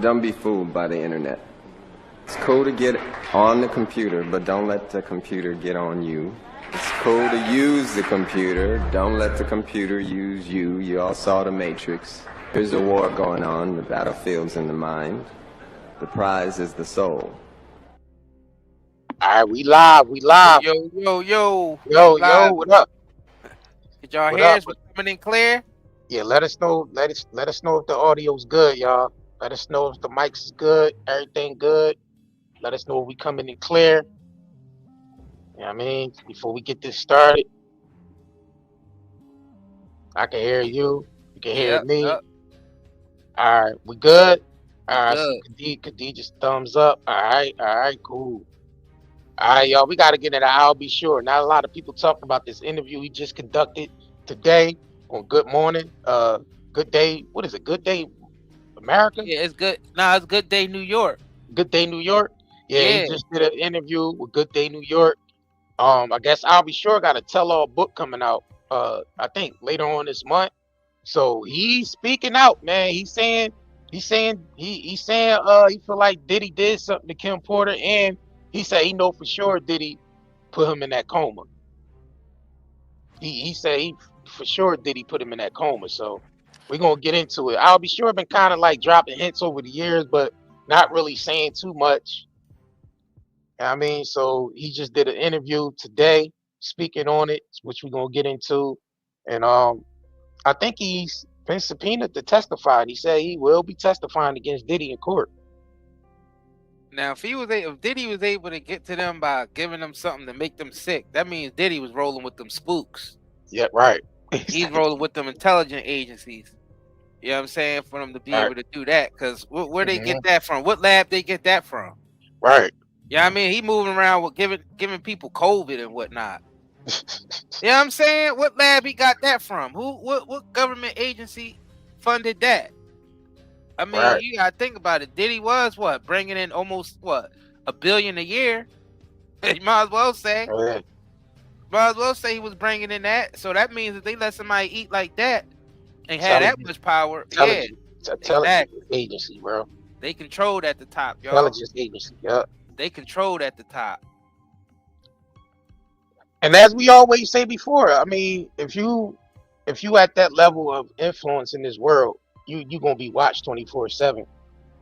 Don't be fooled by the internet. It's cool to get on the computer, but don't let the computer get on you. It's cool to use the computer. Don't let the computer use you. You all saw The Matrix. There's a war going on. The battlefield's in the mind. The prize is the soul. All right, we live. Yo, what up? Did y'all What hear up? us? We coming in clear? Yeah, let us know. Let us know if the audio's good, y'all. Let us know if the mics is good, everything good. Let us know if we coming in clear. You know what I mean? Before we get this started, I can hear you. You can hear Yep. me. All right, we good? We All right, good. Khadij just thumbs up. All right, cool. All right, y'all, we got to get into I'll Be Sure. Not a lot of people talking about this interview he just conducted today on Good Morning. Good Day. What is it? Good Day America? Yeah, it's good. Nah, it's Good Day New York. Good Day New York? Yeah, he just did an interview with Good Day New York. I guess I'll Be Sure got a tell-all book coming out, I think later on this month. So he's speaking out, man. He's saying he feel like Diddy did something to Kim Porter, and he said he know for sure Diddy put him in that coma. He said he for sure Diddy put him in that coma. So we're gonna get into it. I'll Be Sure been kind of like dropping hints over the years, but not really saying too much. I mean, so he just did an interview today speaking on it, which we're gonna get into. And I think he's been subpoenaed to testify. He said he will be testifying against Diddy in court. Now, if Diddy was able to get to them by giving them something to make them sick, that means Diddy was rolling with them spooks. Yeah, right. He's rolling with them intelligent agencies. You know what I'm saying? For them to be able to do that, because where they get that from? What lab they get that from? Right. Yeah, I mean, he moving around with giving people COVID and whatnot. You know what I'm saying? What lab he got that from? What government agency funded that? I mean, you gotta think about it. Diddy was bringing in almost $1 billion a year. You might as well say. Might as well say he was bringing in that. So that means that they let somebody eat like that and had that much power. Intelligence agency, bro. They controlled at the top, y'all. Intelligence agency, yeah. They controlled at the top. And as we always say before, I mean, if you at that level of influence in this world, you gonna be watched 24/7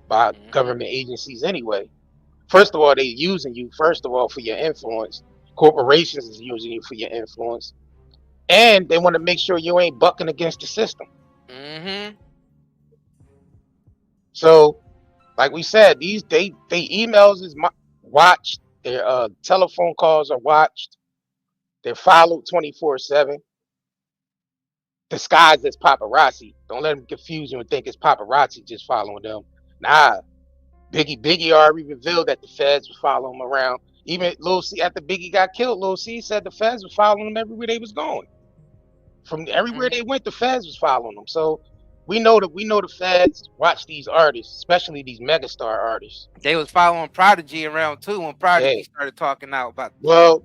by government agencies anyway. First of all, they using you first of all for your influence. Corporations is using you for your influence, and they want to make sure you ain't bucking against the system. So, like we said, they emails is watched, their telephone calls are watched, they're followed 24/7. Disguised as paparazzi. Don't let them confuse you and think it's paparazzi just following them. Nah, Biggie already revealed that the feds were following him around. Even Lil C, after Biggie got killed, Lil C said the feds were following him everywhere they was going. From everywhere they went, the feds was following them. So we know the feds watch these artists, especially these megastar artists. They was following Prodigy around too when Prodigy started talking out about. Well,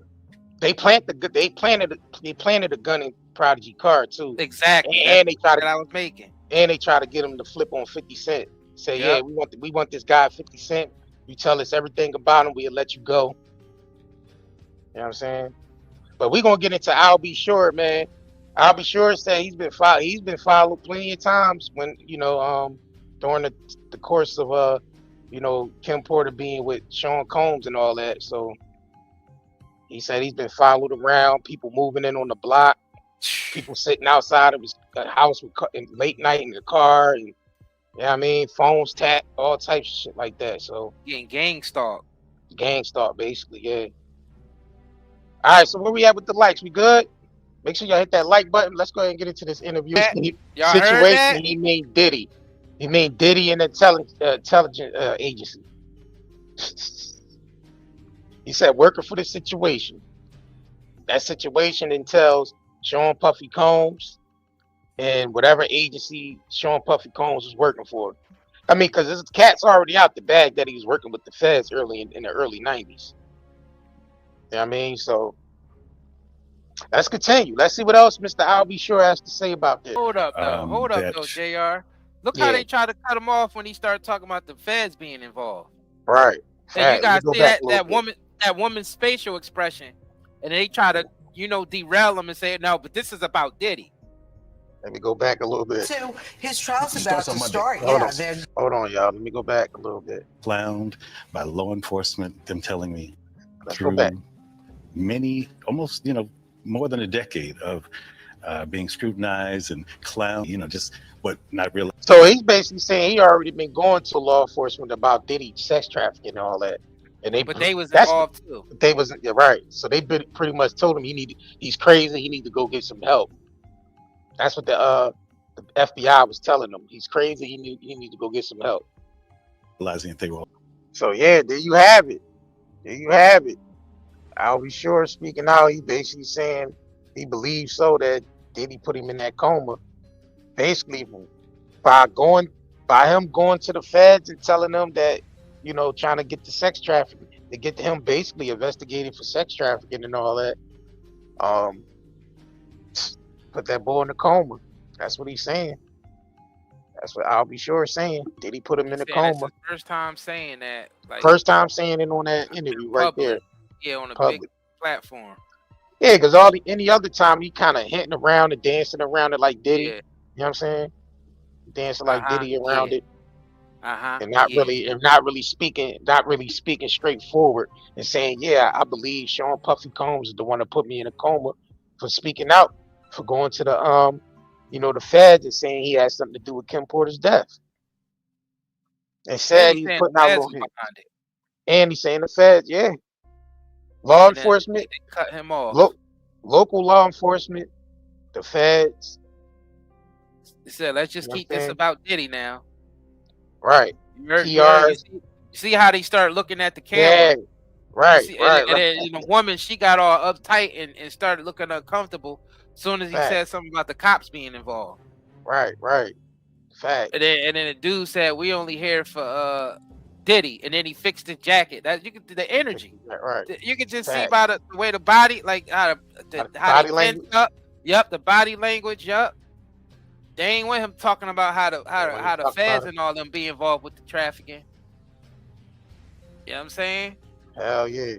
they planted a gun in Prodigy car too. Exactly. And they try to. I was making. And they try to get him to flip on 50 Cent. Say, yeah, we want this guy 50 Cent. You tell us everything about him, we'll let you go. You know what I'm saying? But we're gonna get into I'll Be Sure, man. I'll Be Sure said he's been followed plenty of times when, during the course of Kim Porter being with Sean Combs and all that. So he said he's been followed around, people moving in on the block, people sitting outside of his house late night in the car, and I mean, phones tapped, all types of shit like that. So getting gang stalked basically, yeah. All right, so where we at with the likes? We good? Make sure y'all hit that like button. Let's go ahead and get into this interview situation. He named Diddy. He named Diddy an intelligent agency. He said working for the situation. That situation entails Sean Puffy Combs and whatever agency Sean Puffy Combs was working for. I mean, because this cat's already out the bag that he was working with the feds early in the early 90s. You know what I mean? So let's continue. Let's see what else Mr. I'll Be Sure has to say about this. Hold up though, JR. Look how Yeah, they try to cut him off when he started talking about the feds being involved. right. And you Let me guys go see back that a little bit. that woman's facial expression, and they try to derail him and say no, but this is about Diddy. Let me go back a little bit. So his trial's about to start. Hold on, y'all. Let me go back a little bit. Clowned by law enforcement, them telling me Let's go back. many, almost, more than a decade of being scrutinized and clowned, just what not really. So he's basically saying he already been going to law enforcement about Diddy sex trafficking and all that. And they was involved too. They wasn't right. So they pretty much told him he's crazy. He need to go get some help. That's what the FBI was telling him. He's crazy. He need to go get some help. Realizing that they were. So yeah, there you have it. There you have it. I'll be sure speaking out. He basically saying he believes so that Diddy put him in that coma. Basically, by him going to the feds and telling them that trying to get the sex trafficking, to get him basically investigating for sex trafficking and all that. Put that boy in a coma. That's what he's saying. That's what I'll be sure saying. Did he put him in a coma? That's the first time saying that. First time saying it on that interview right there. Yeah, on a public. big platform. Yeah, because any other time he kind of hinting around and dancing around it like Diddy. Yeah. You know what I'm saying? Dancing like Diddy around it. And not really speaking straightforward and saying, yeah, I believe Sean Puffy Combs is the one that put me in a coma for speaking out, for going to the the feds and saying he had something to do with Kim Porter's death. And said he's putting out little hints. And he's saying the feds, yeah. Law enforcement, they cut him off. Local law enforcement, the feds. They said, let's just keep this about Diddy now. Right. You see how they start looking at the camera. Yeah. Right. And then the woman, she got all uptight and started looking uncomfortable as soon as he said something about the cops being involved. Right. Fact. And then the dude said, we only here for Diddy, and then he fixed his jacket. That you could the energy. Right. You can just see by the way the body, like how body language. Up. Yep, the body language. Yep. They ain't want him talking about how the feds and all them be involved with the trafficking. You know what I'm saying? Hell yeah.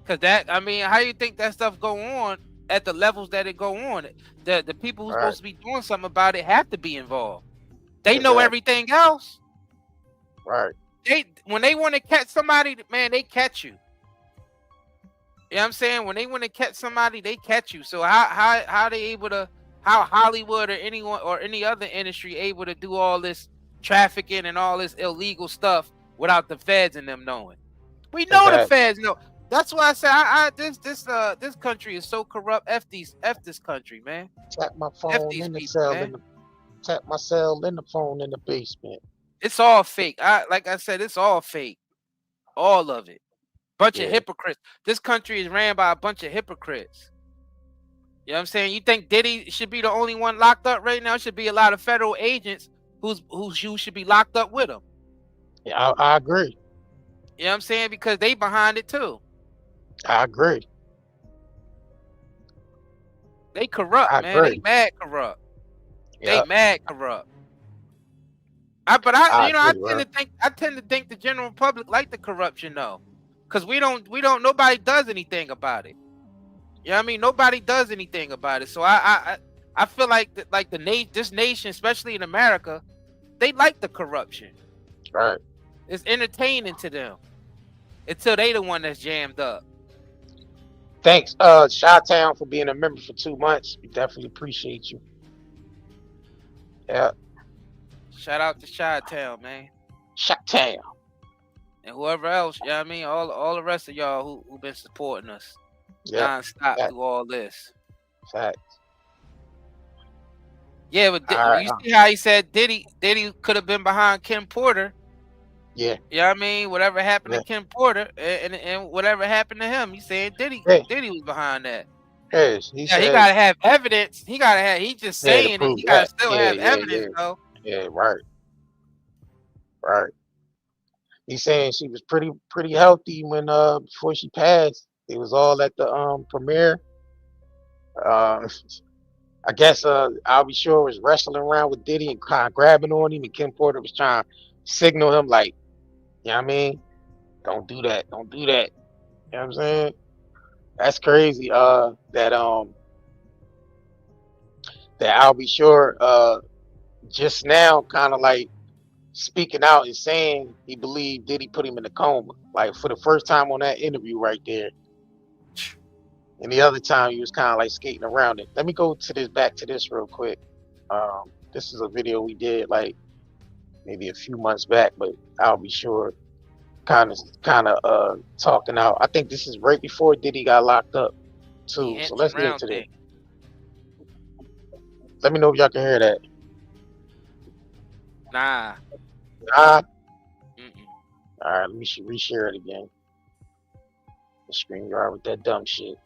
Cause how you think that stuff go on at the levels that it go on? The people who's supposed to be doing something about it have to be involved. They know everything else. Right. When they want to catch somebody, man, they catch you. You know what I'm saying? When they want to catch somebody, they catch you. So how they able to, how Hollywood or anyone or any other industry able to do all this trafficking and all this illegal stuff without the feds and them knowing? We know the feds know. That's why I say this country is so corrupt. F this country, man. Tap my phone in the cell tap my cell in the phone in the basement. It's all fake. Like I said, it's all fake. All of it. Bunch of hypocrites. This country is ran by a bunch of hypocrites. You know what I'm saying? You think Diddy should be the only one locked up right now? It should be a lot of federal agents who should be locked up with him. Yeah, I agree. You know what I'm saying? Because they behind it too. I agree. They corrupt, man. They mad corrupt. Yep. They mad corrupt. I tend to think the general public like the corruption though. Cause nobody does anything about it. You know what I mean? Nobody does anything about it. So I feel like this nation, especially in America, they like the corruption. Right. It's entertaining to them. Until they the one that's jammed up. Thanks, Chi-Town, for being a member for 2 months. We definitely appreciate you. Yeah. Shout out to Chi-Town, man. Chi-Town. And whoever else, you know what I mean? All the rest of y'all who been supporting us non-stop through all this. Facts. Yeah, but you see how he said Diddy could have been behind Kim Porter. Yeah. You know what I mean? Whatever happened to Kim Porter and whatever happened to him, he said Diddy was behind that. Yes, he gotta have evidence. He just saying it. He gotta still have evidence though. Yeah, right. Right. He's saying she was pretty healthy when before she passed. It was all at the premiere. I guess I'll be sure was wrestling around with Diddy and kind of grabbing on him, and Kim Porter was trying to signal him like, you know what I mean? Don't do that. Don't do that. You know what I'm saying? That's crazy. That I'll be sure just now kind of like speaking out and saying he believed Diddy put him in a coma, like for the first time on that interview right there. And the other time he was kind of like skating around it. Let me go to back to this real quick. This is a video we did like maybe a few months back, but I'll be sure kind of talking out. I think this is right before Diddy got locked up too. So let's get into this. Let me know if y'all can hear that. Nah. All right, let me reshare it again. The StreamYard with that dumb shit.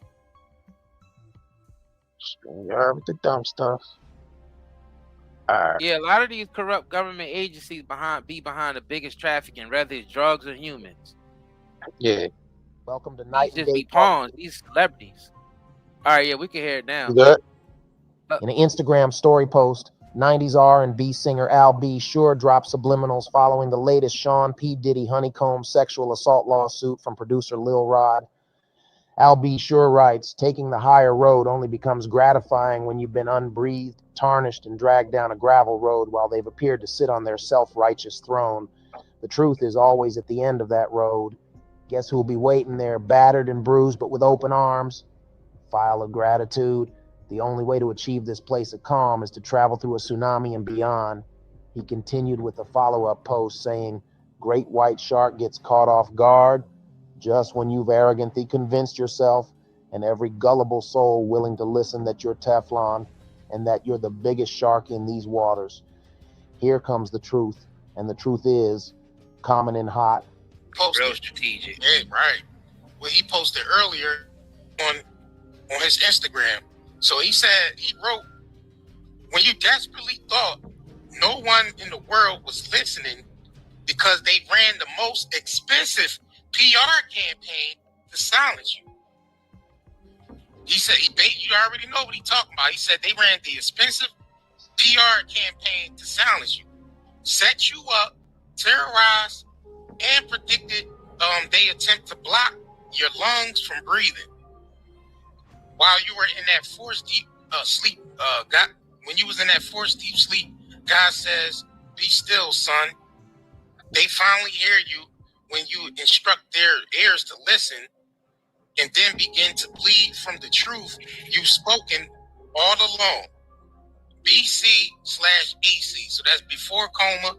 StreamYard with the dumb stuff. All right. Yeah, a lot of these corrupt government agencies behind the biggest trafficking, whether it's drugs or humans. Yeah. Welcome to Night These just be pawns, these celebrities. All right, yeah, we can hear it now. You good? In an Instagram story post, 90s R&B singer Al B. Sure dropped subliminals following the latest Sean P. Diddy honeycomb sexual assault lawsuit from producer Lil Rod. Al B. Sure writes, taking the higher road only becomes gratifying when you've been unbreathed, tarnished, and dragged down a gravel road while they've appeared to sit on their self-righteous throne. The truth is always at the end of that road. Guess who'll be waiting there, battered and bruised, but with open arms? File of gratitude. The only way to achieve this place of calm is to travel through a tsunami and beyond. He continued with a follow-up post saying, great white shark gets caught off guard just when you've arrogantly convinced yourself and every gullible soul willing to listen that you're Teflon and that you're the biggest shark in these waters. Here comes the truth, and the truth is common and hot. Real strategic. Yeah, right. Well, he posted earlier on his Instagram. So he said, he wrote, when you desperately thought no one in the world was listening because they ran the most expensive PR campaign to silence you. He said, you already know what he's talking about. He said they ran the expensive PR campaign to silence you, set you up, terrorize, and predicted they attempt to block your lungs from breathing. While you were in that forced deep sleep, when you was in that forced deep sleep, God says, be still, son. They finally hear you when you instruct their ears to listen and then begin to bleed from the truth you've spoken all along. BC/AC. So that's before coma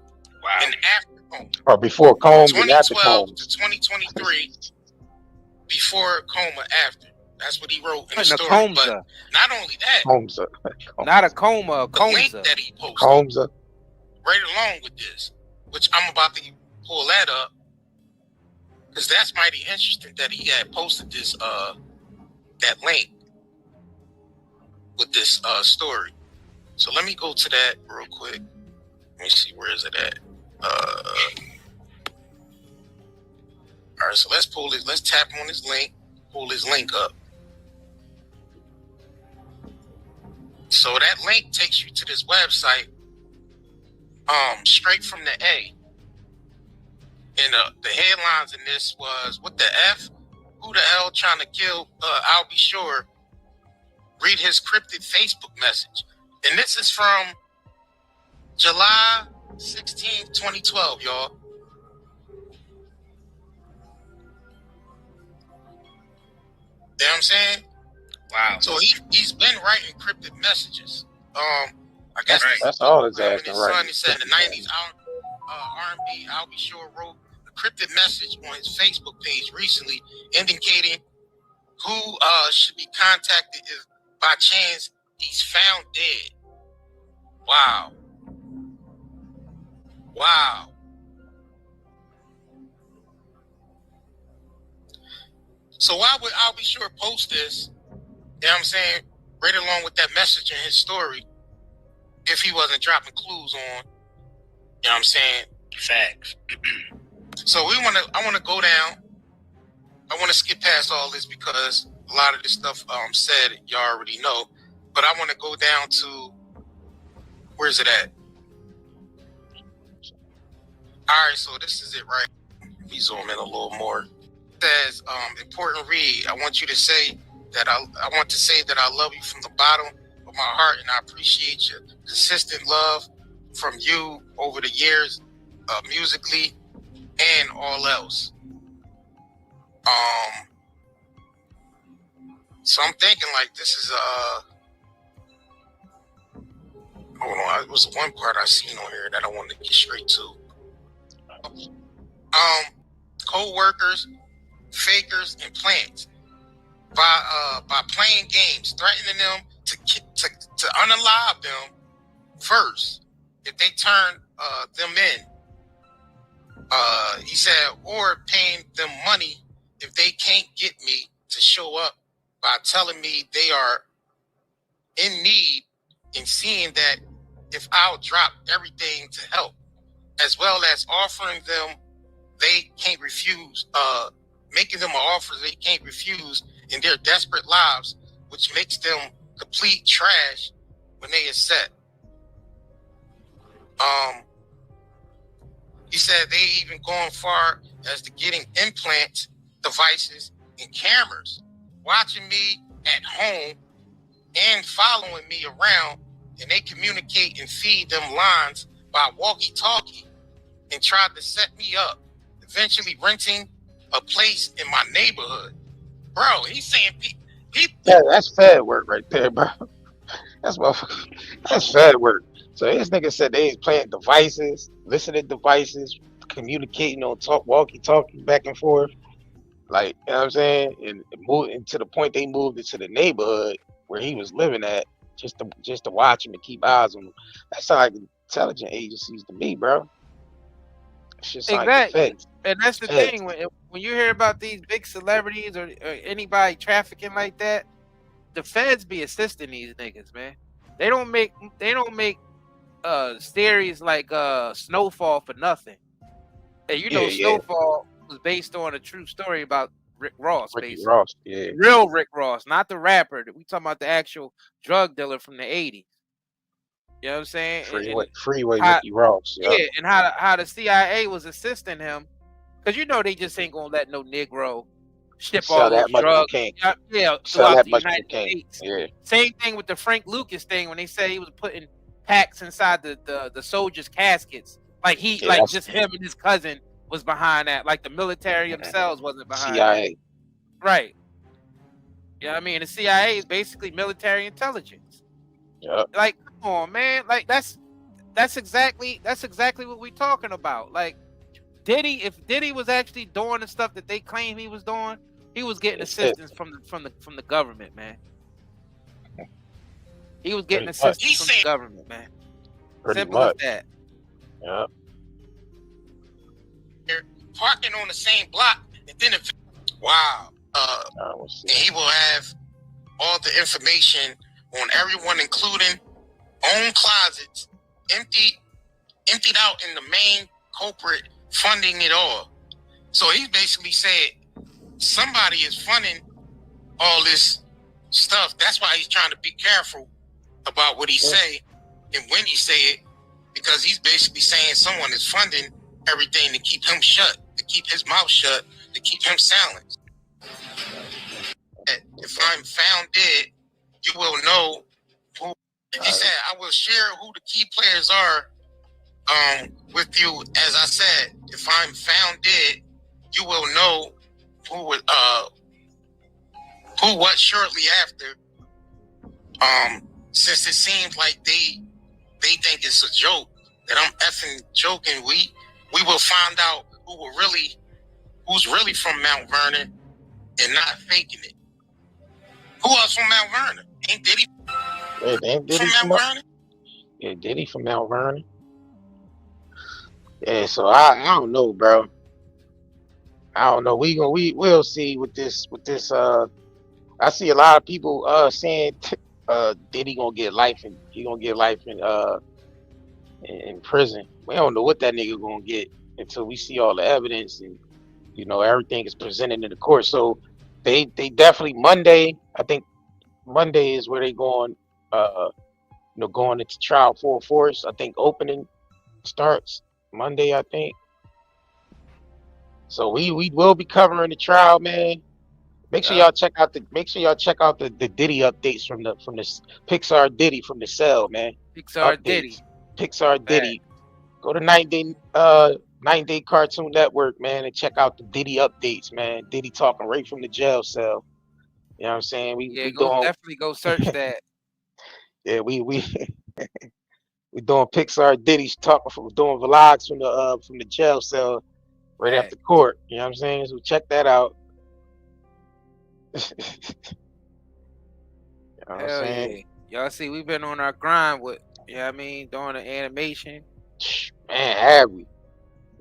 and after coma. Or before coma and after coma. 2012 to 2023, before coma, after. That's what he wrote in the story. But not only that, not a coma, the link that he posted right along with this, which I'm about to pull that up, because that's mighty interesting that he had posted this that link with this story. So let me go to that real quick. Let me see, where is it at? All right, so let's pull it. Let's tap on this link. Pull this link up. So that link takes you to this website, straight from the A. And the headlines in this was, what the F? Who the hell trying to kill I'll Be Sure? Read his cryptic Facebook message. And this is from July 16th, 2012, y'all. You know what I'm saying? Wow. So he's been writing cryptic messages. I guess that's all his ass been writing. He said in the 90s, R&B, I'll Be Sure wrote a cryptic message on his Facebook page recently indicating who should be contacted if by chance he's found dead. Wow. Wow. So why would I'll Be Sure post this, you know what I'm saying, right along with that message in his story, if he wasn't dropping clues on, you know what I'm saying, facts. So I want to go down. I want to skip past all this because a lot of this stuff said, you already know. but I want to go down to, where's it at? All right, so this is it, right? Let me zoom in a little more. It says, important read. I want you to say that I want to say that I love you from the bottom of my heart, and I appreciate your consistent love from you over the years, musically and all else. So I'm thinking like this is hold on, it was one part I seen on here that I wanted to get straight to. Co-workers, fakers, and plants by playing games, threatening them to unalive them first if they turn them in. He said, or paying them money if they can't get me to show up by telling me they are in need and seeing that if I'll drop everything to help, as well as offering them they can't refuse, making them an offer they can't refuse in their desperate lives, which makes them complete trash when they accept. He said they even gone far as to getting implant devices and cameras, watching me at home and following me around, and they communicate and feed them lines by walkie-talkie and tried to set me up, eventually renting a place in my neighborhood. Bro, he's saying people. Yeah, that's Fed work right there, bro. That's Fed work. So this nigga said they ain't playing devices, listening devices, communicating on walkie-talkie back and forth. Like, you know what I'm saying? And to the point they moved into the neighborhood where he was living at just to watch him and keep eyes on him. That sounds like intelligence agencies to me, bro. Exactly. Like and that's the thing, when you hear about these big celebrities or anybody trafficking like that, the feds be assisting these niggas, man. They don't make series like Snowfall for nothing. And Snowfall was based on a true story about Rick Ross, basically. Ross, yeah. Real Rick Ross, not the rapper. We talking about the actual drug dealer from the 80s. You know what I'm saying? Freeway Ricky Ross. Yeah, and how the CIA was assisting him, because they just ain't gonna let no Negro ship all those drugs. Throughout the United States. Yeah. Same thing with the Frank Lucas thing when they said he was putting packs inside the soldiers' caskets. Like just him and his cousin was behind that. Like the military themselves wasn't behind CIA. that. Right. You know what I mean? The CIA is basically military intelligence. Yep. Like, come on, man. Like that's exactly what we're talking about. Like if Diddy was actually doing the stuff that they claim he was doing, he was getting assistance from the government, man. He was getting assistance from the government, man. Simple as that. Yep. They're parking on the same block, and then wow. And he will have all the information on everyone, including own closets, emptied out, in the main culprit funding it all. So he basically said somebody is funding all this stuff. That's why he's trying to be careful about what he say and when he say it, because he's basically saying someone is funding everything to keep him shut, to keep his mouth shut, to keep him silent. If I'm found dead, you will know who. He said, I will share who the key players are with you. As I said, if I'm found dead, you will know who what shortly after. Since it seems like they think it's a joke, that I'm effing joking, we will find out who's really from Mount Vernon and not faking it. Who else from Mount Vernon? Ain't Diddy from Mount Vernon? Yeah, Diddy from Mount Vernon. Yeah, so I don't know, bro. I don't know. We'll see with this. I see a lot of people saying Diddy gonna get life, and he gonna get life in prison. We don't know what that nigga gonna get until we see all the evidence and everything is presented in the court. So they definitely Monday. I think Monday is where they going going into trial full force. I think opening starts Monday, I think. So we will be covering the trial, man. Make sure y'all check out the Diddy updates from the Pixar Diddy from the cell, man. Pixar Updates. Diddy. Pixar Diddy. Go to 9-Day Cartoon Network, man, and check out the Diddy updates, man. Diddy talking right from the jail cell. You know what I'm saying? We definitely go search that. Yeah, we doing Pixar Diddy's doing vlogs from the jail cell right after court. You know what I'm saying? So check that out. You know what I'm saying? Yeah. Y'all see, we've been on our grind with, doing the animation. Man, have we?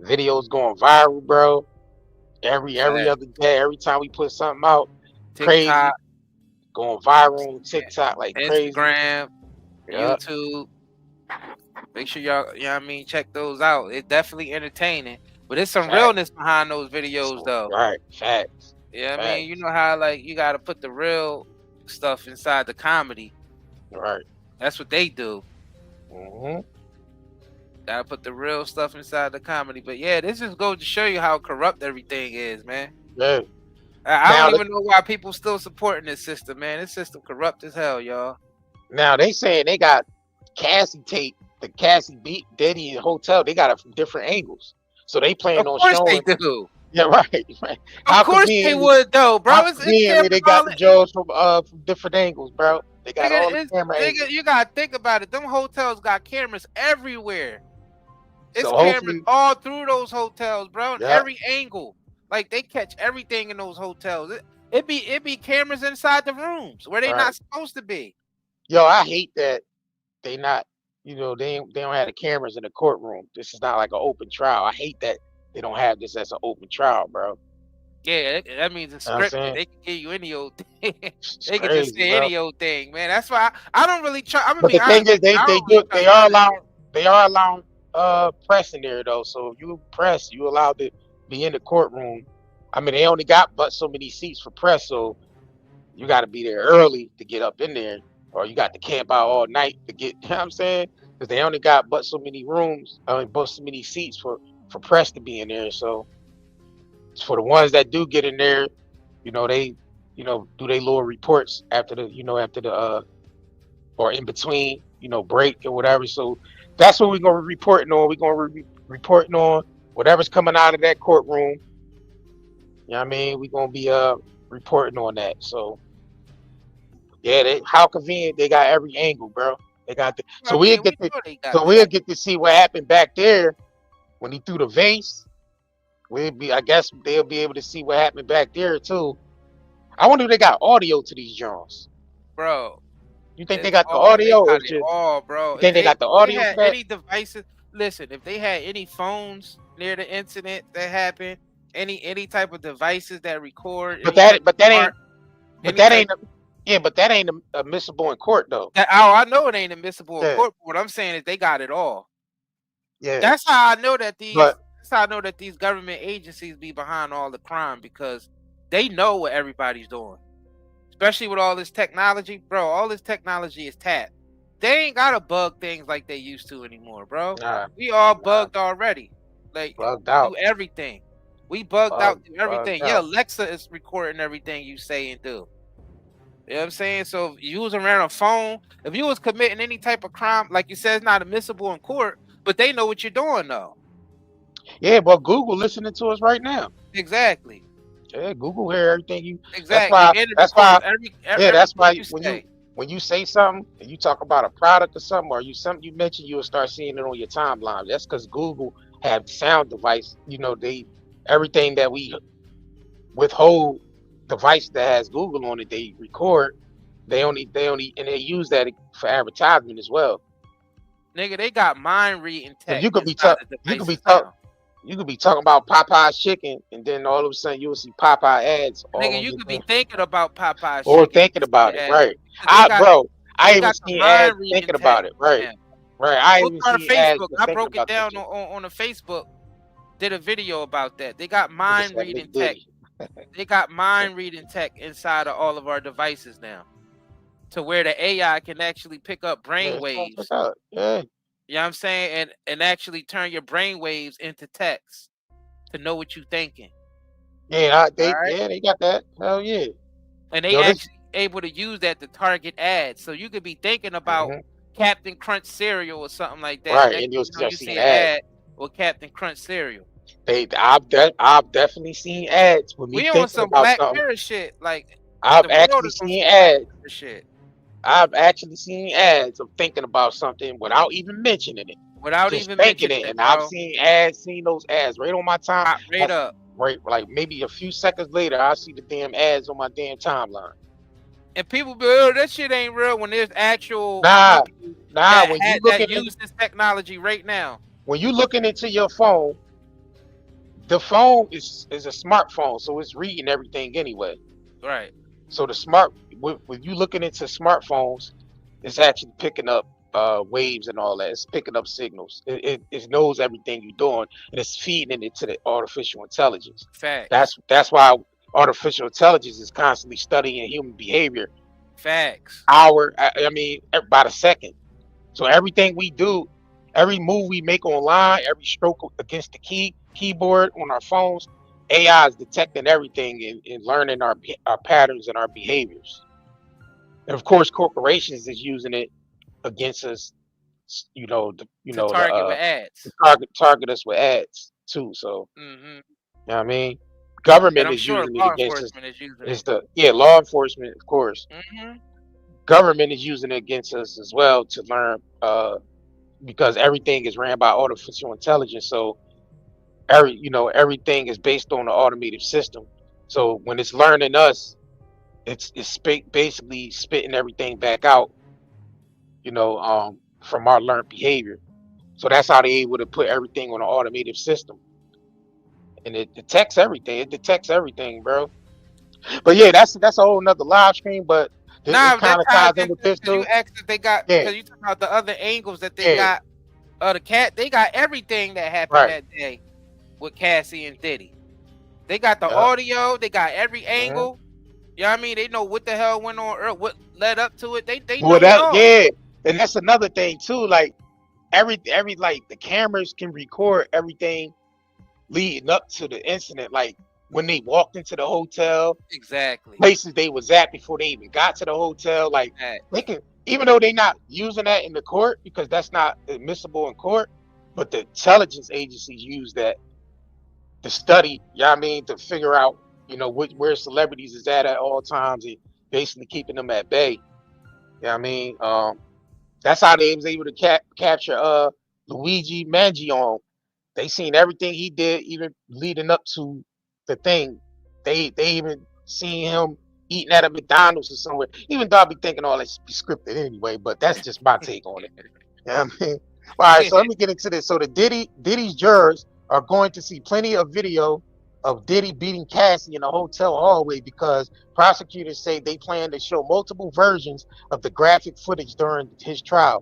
Videos going viral, bro. Every other day, every time we put something out, TikTok, crazy, going viral on TikTok like Instagram, crazy. YouTube. Make sure y'all, check those out. It's definitely entertaining, but there's some realness behind those videos, though. Right, facts. Yeah, I mean, you know how you got to put the real stuff inside the comedy. Right. That's what they do. Mm-hmm. Got to put the real stuff inside the comedy. But yeah, this just goes to show you how corrupt everything is, man. Yeah. I don't even know why people still supporting this system, man. This system corrupt as hell, y'all. Now they saying they got Cassie tape, the Cassie beat Diddy in the hotel. They got it from different angles, so they plan on showing. Of course they do. Yeah, right. Of course they would, though, bro. They got the Joes from different angles, bro. They got all the camera angles. You gotta think about it. Them hotels got cameras everywhere. It's So cameras all through those hotels, bro. Yeah. Every angle, like they catch everything in those hotels. It be cameras inside the rooms where they not supposed to be. Yo, I hate that they not. They don't have the cameras in the courtroom. This is not like an open trial. I hate that they don't have this as an open trial, bro. Yeah, that means it's scripted. They can give you any old thing. They can crazy, just say any old thing, man. That's why I don't really try. I'm gonna but be the honest. thing is, they are allowing press in there though. So if you press, you allowed to be in the courtroom. I mean, they only got but so many seats for press, so you got to be there early to get up in there, or you got to camp out all night to get. You know what I'm saying? Because they only got but so many rooms, but so many seats for press to be in there. So for the ones that do get in there, they, do they little reports after the or in between, break or whatever. So that's what we're gonna be reporting on. We're gonna be reporting on whatever's coming out of that courtroom. You know what I mean? We're gonna be reporting on that. So yeah, how convenient they got every angle, bro. They got we'll get to see what happened back there when he threw the vase. I guess they'll be able to see what happened back there too. I wonder if they got audio to these drones, bro. You think they got the audio? They got it all, bro. You think they got the audio? If they had any devices, listen. If they had any phones near the incident that happened, any type of devices that record, but that ain't admissible in court though. I know it ain't admissible in court. But what I'm saying is they got it all. Yeah, that's how I know that these. That's how I know that these government agencies be behind all the crime, because they know what everybody's doing. Especially with all this technology, bro. All this technology is tapped. They ain't gotta bug things like they used to anymore, bro. We all bugged already. Like bugged out. Do everything. We bugged out through everything. Yeah, Alexa is recording everything you say and do. You know what I'm saying? So if you was around a phone, if you was committing any type of crime, like you said, it's not admissible in court, but they know what you're doing though. Yeah, but Google listening to us right now. Exactly. Yeah, Google hear everything you. Exactly. That's why when you say something and you talk about a product or something, or something you mention, you will start seeing it on your timeline. That's because Google have sound device. Everything that we withhold device that has Google on it, they record. They only and they use that for advertisement as well. Nigga, they got mind reading tech. You could be talking about Popeye's chicken, and then all of a sudden you will see Popeye ads. Nigga, you could be thinking about Popeye's chicken. Or thinking about it, right? I even seen ads thinking about it, right? Right. I even see Facebook. I broke it down on a Facebook. Did a video about that. They got mind reading tech. They got mind reading tech inside of all of our devices now. to where the AI can actually pick up brain waves. Yeah. You know what I'm saying? And actually turn your brain waves into text to know what you're thinking. Yeah, they got that. Hell yeah. And they actually able to use that to target ads. So you could be thinking about Captain Crunch cereal or something like that. Right, and you see an ad with Captain Crunch cereal. I've definitely seen ads with me we thinking on some about Black something. Mirror shit. Like I've actually seen ads. Shit. I've actually seen ads of thinking about something without even mentioning it. Just thinking it, and I've seen those ads right on my time. Right up. Right, like maybe a few seconds later, I see the damn ads on my damn timeline. And people be, oh, that shit ain't real when there's actual nah. When you look at use this technology right now. When you looking into your phone, the phone is a smartphone, so it's reading everything anyway. Right. So when you looking into smartphones, it's actually picking up waves and all that. It's picking up signals. It knows everything you're doing, and it's feeding it to the artificial intelligence. Facts. That's why artificial intelligence is constantly studying human behavior. Facts. I mean, by the second. So everything we do, every move we make online, every stroke against the keyboard on our phones, AI is detecting everything and learning our patterns and our behaviors. And of course, corporations is using it against us, to target us with ads too. So, you know what I mean? Government is using it against us. Law enforcement, of course. Government is using it against us as well to learn, because everything is ran by artificial intelligence. So everything is based on an automated system. So when it's learning us, it's basically spitting everything back out, from our learned behavior. So that's how they're able to put everything on an automated system. And it detects everything. It detects everything, bro. But yeah, that's a whole nother live stream. But it kind of ties in with this too. You asked if they got, because you talking about the other angles that they got. They got everything that happened that day with Cassie and Diddy. They got the audio. They got every angle. You know what I mean? They know what the hell went on, or what led up to it. They know it all. Yeah, and that's another thing too. Like every like the cameras can record everything leading up to the incident. Like when they walked into the hotel, exactly places they was at before they even got to the hotel. Like they can, even though they're not using that in the court because that's not admissible in court, but the intelligence agencies use that to study. You know what I mean? To figure out, where celebrities is at all times and basically keeping them at bay. You know what I mean? That's how they was able to capture Luigi Mangione. They seen everything he did, even leading up to the thing. They even seen him eating at a McDonald's or somewhere. Even though I be thinking all that should be scripted anyway, but that's just my take on it. You know what I mean? All right, so let me get into this. So the Diddy's jurors are going to see plenty of video of Diddy beating Cassie in a hotel hallway because prosecutors say they plan to show multiple versions of the graphic footage during his trial.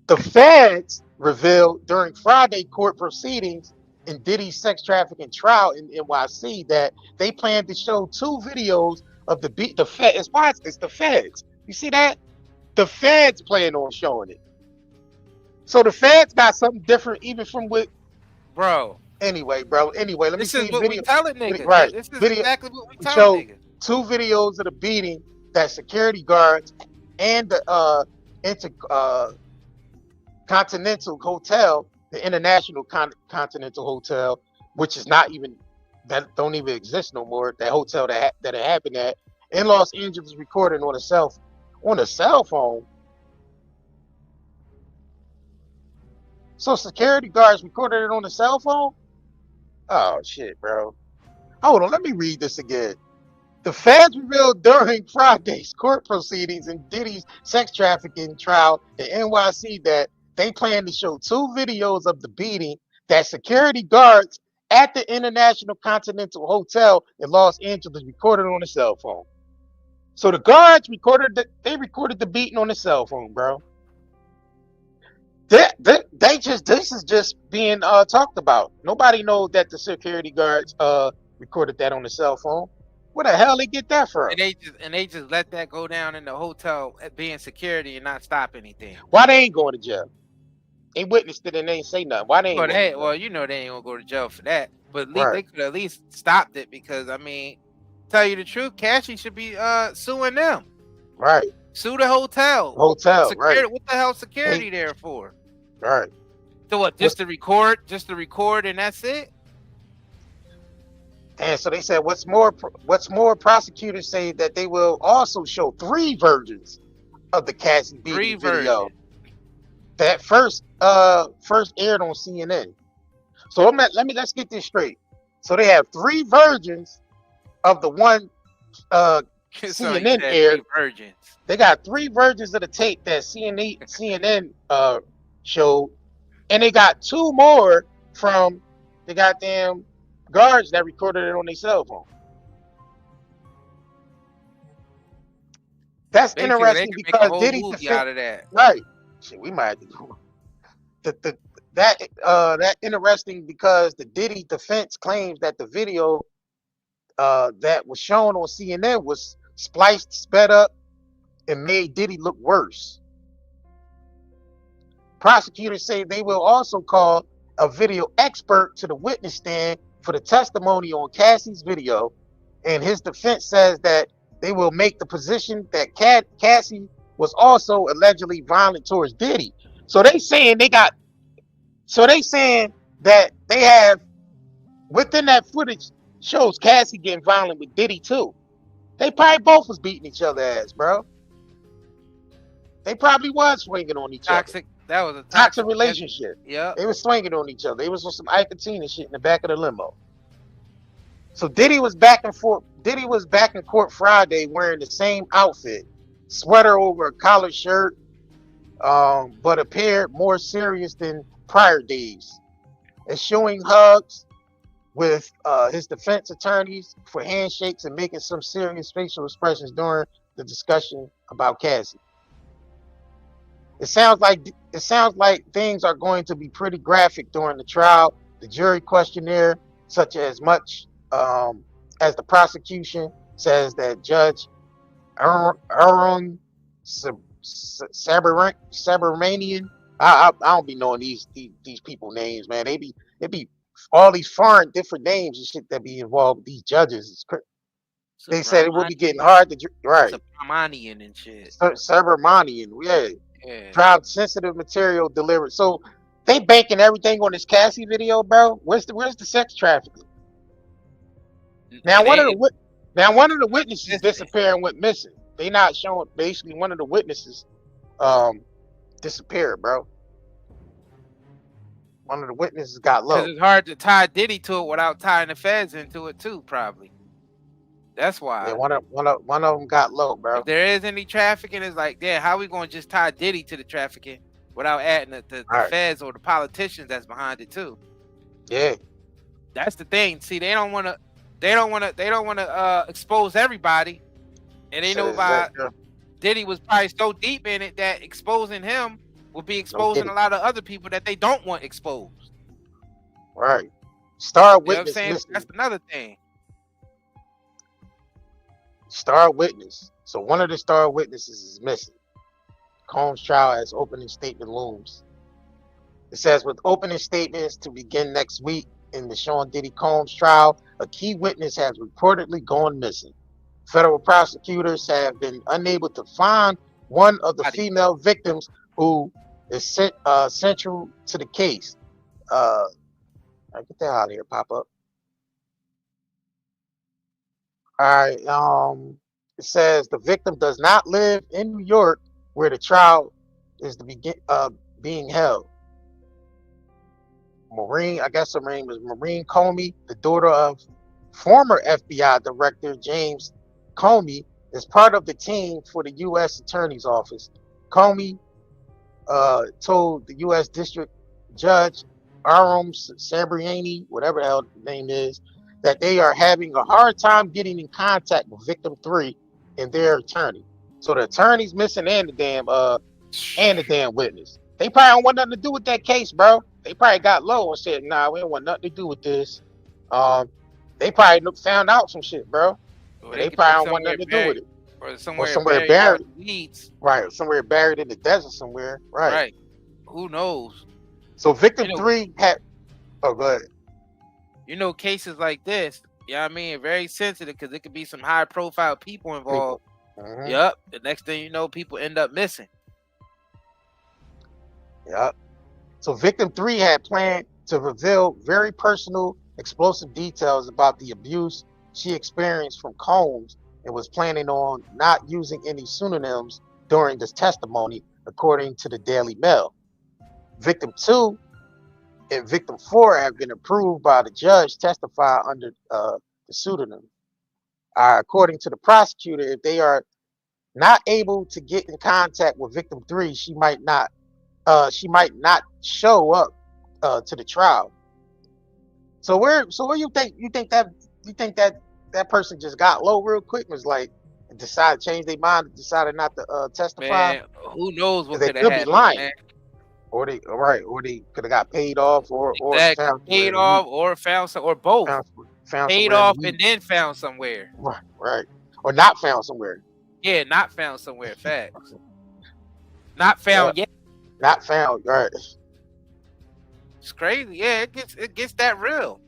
The feds revealed during Friday court proceedings in Diddy's sex trafficking trial in NYC that they plan to show 2 videos of the feds. It's the feds. You see that? The feds plan on showing it. So the feds got something different even from what, bro. Anyway, let me see. This is what we telling niggas. Right. This is exactly what we telling niggas. 2 videos of the beating that security guards and the Continental Hotel, the International Continental Hotel, which is not even, that don't even exist no more. That hotel that it happened at in Los Angeles, recorded on a cell phone. So security guards recorded it on a cell phone. Oh shit, bro. Hold on, let me read this again. The feds revealed during Friday's court proceedings in Diddy's sex trafficking trial in NYC that they plan to show 2 videos of the beating that security guards at the International Continental Hotel in Los Angeles recorded on a cell phone. So the guards recorded the beating on the cell phone, bro. This is just being talked about. Nobody knows that the security guards recorded that on the cell phone. Where the hell they get that from? And they just let that go down in the hotel at being security and not stop anything. Why they ain't going to jail? They witnessed it and they ain't say nothing. Why they ain't? Well, you know they ain't gonna go to jail for that. But at least they could at least stopped it because I mean, tell you the truth, Cassie should be suing them. Right. Sue the hotel. Right. What the hell security there for? Right. So what? Just to record, and that's it. And so they said, what's more, prosecutors say that they will also show 3 versions of the Cassie Beatty video. That first aired on CNN. So let's get this straight. So they have 3 versions of the one CNN aired. They got 3 versions of the tape that CNN showed, and they got 2 more from the goddamn guards that recorded it on their cell phone. That's interesting because Diddy out of that. Right. Shit, we might have to do that interesting because the Diddy defense claims that the video that was shown on CNN was spliced, sped up, and made Diddy look worse. Prosecutors say they will also call a video expert to the witness stand for the testimony on Cassie's video, and his defense says that they will make the position that Cassie was also allegedly violent towards Diddy. So they saying that they have within that footage shows Cassie getting violent with Diddy too. They probably both was beating each other ass, bro. They probably was swinging on each other. That was a toxic relationship. Yeah, they was swinging on each other. They was on some Ike and Tina shit in the back of the limo. So Diddy was back and forth. Diddy was back in court Friday wearing the same outfit, sweater over a collared shirt, but appeared more serious than prior days, eschewing hugs with his defense attorneys for handshakes and making some serious facial expressions during the discussion about Cassie. It sounds like things are going to be pretty graphic during the trial. The jury questionnaire, such as much as the prosecution says that Judge Aaron Sabaranian. I don't be knowing these people names, man. It be all these foreign different names and shit that be involved with these judges. They said it will be getting hard to right. Sabaranian and shit. Sabaranian, yeah. Trial sensitive material delivered. So they banking everything on this Cassie video, bro. Where's the sex trafficking? Now one of the witnesses disappeared and went missing. They not showing. Basically, one of the witnesses disappeared, bro. One of the witnesses got low. Because it's hard to tie Diddy to it without tying the feds into it too, probably. That's why. Yeah, one of them got low, bro. If there is any trafficking, it's like, yeah, how we gonna just tie Diddy to the trafficking without adding the feds or the politicians that's behind it too? Yeah, that's the thing. See, they don't want to expose everybody, and they know about Diddy was probably so deep in it that exposing him will be exposing a lot of other people that they don't want exposed. Right. Star witness. You know what I'm saying? That's another thing. Star witness. So one of the star witnesses is missing. Combs trial as opening statement looms. It says with opening statements to begin next week in the Sean Diddy Combs trial, a key witness has reportedly gone missing. Federal prosecutors have been unable to find one of the female victims who is central to the case. Get that out of here, pop up. All right. It says the victim does not live in New York, where the trial is being held. Maureen, I guess her name is Maureen Comey, the daughter of former FBI Director James Comey, is part of the team for the U.S. Attorney's Office. Comey told the U.S. District Judge Aram Sabriani, whatever the hell the name is, that they are having a hard time getting in contact with victim 3 and their attorney. So the attorney's missing and the damn witness. They probably don't want nothing to do with that case, bro. They probably got low and said, nah, we don't want nothing to do with this. They probably found out some shit, bro. Or And they they could be probably don't want somewhere nothing to do with buried, it. or Or somewhere somewhere buried by buried. the weeds. Right. Somewhere buried in the desert somewhere. Right. Right. Who knows? So victim You know, 3 had. Oh, go ahead. you know, cases like this, you know what I mean, very sensitive because it could be some high profile people involved. Mhm. Yep. The next thing you know, people end up missing. Yep. So victim 3 had planned to reveal very personal, explosive details about the abuse she experienced from Combs and was planning on not using any pseudonyms during this testimony, according to the Daily Mail. Victim 2 and victim 4 have been approved by the judge to testify under the pseudonym. According to the prosecutor, if they are not able to get in contact with victim 3, she might not show up to the trial. So where you think that person just got low real quick, was like, and decided changed their mind, decided not to testify, Man, who knows because what they could have could be happened, lying, man? or they could have got paid off, or Exactly. found Paid somewhere off or found some, or both. found Paid somewhere in the off weed. and then found somewhere. Right, or not found somewhere. Yeah, not found somewhere. Facts. Not found yet. Not found. Right. It's crazy. Yeah, it gets that real.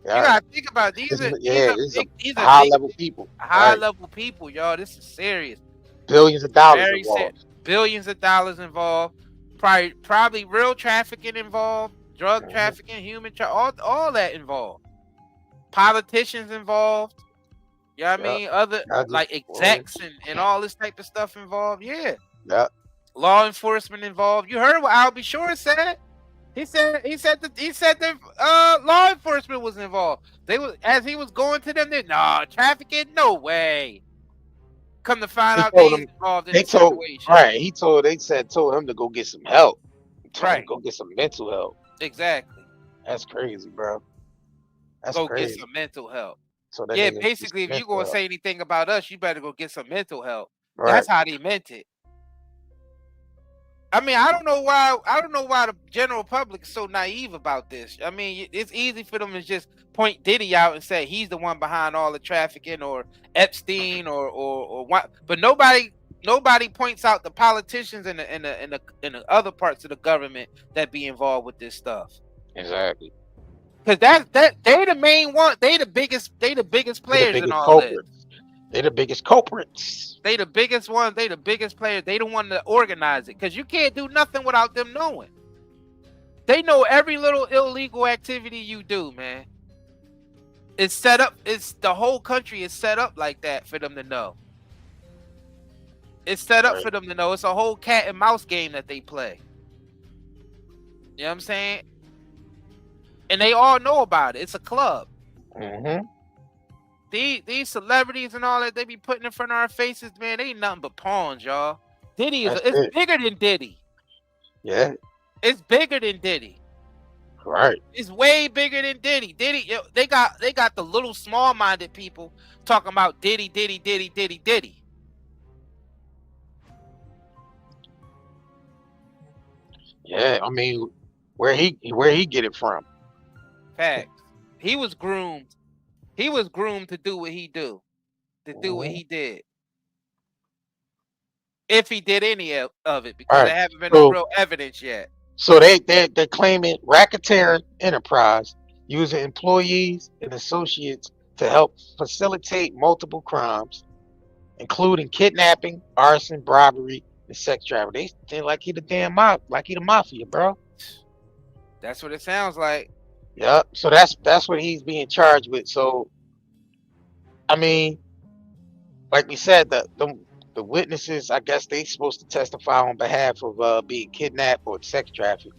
Yeah. You gotta think about it. These are high level people. High level people, y'all. This is serious. Billions of dollars involved. Billions of dollars involved. Probably real trafficking involved. Drug trafficking, human all that involved. Politicians involved. You know what I mean? Other like execs and all this type of stuff involved. Yeah. Yeah. Law enforcement involved. You heard what Albie Shore said. He said that law enforcement was involved. They was, as he was going to them, trafficking, no way. Come to find out, they involved in the situation. Right. They told him to go get some help. Right. Go get some mental help. Exactly. That's crazy, bro. That's go crazy. Get some mental help. So yeah, basically, if you're gonna say anything about us, you better go get some mental help. Right. That's how they meant it. I mean, I don't know why the general public is so naive about this. I mean, it's easy for them to just point Diddy out and say he's the one behind all the trafficking, or Epstein, or what. But nobody points out the politicians and the other parts of the government that be involved with this stuff. Exactly. Because they the main one. They the biggest players in all this. They're the biggest culprits. They the biggest ones. They the biggest players. They the one to organize it. Because you can't do nothing without them knowing. They know every little illegal activity you do, man. It's set up. It's the whole country is set up like that for them to know. It's set up for them to know. It's a whole cat and mouse game that they play. You know what I'm saying? And they all know about it. It's a club. Mm-hmm. These celebrities and all that they be putting in front of our faces, man, they ain't nothing but pawns, y'all. Diddy it's bigger than Diddy. Yeah. It's bigger than Diddy. Right. It's way bigger than Diddy. Diddy, they got the little small-minded people talking about Diddy. Yeah, I mean, where he get it from? Facts. He was groomed. He was groomed to do what he do, do what he did. If he did any of it, because there haven't been no real evidence yet. So they're claiming racketeering enterprise using employees and associates to help facilitate multiple crimes, including kidnapping, arson, robbery, and sex trafficking. They like he the mafia, bro. That's what it sounds like. Yep. So that's what he's being charged with. So, I mean, like we said, the witnesses, I guess they supposed to testify on behalf of being kidnapped or sex trafficked.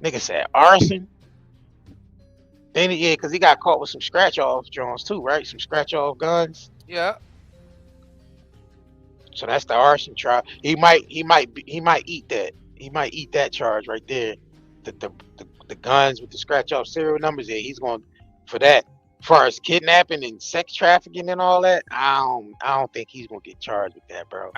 Nigga said arson. Then because he got caught with some scratch off drones too, right? Some scratch off guns. Yeah. So that's the arson trial. He might eat that. He might eat that charge right there. The guns with the scratch off serial numbers. Yeah, he's going for that. As far as kidnapping and sex trafficking and all that, I don't think he's gonna get charged with that, bro.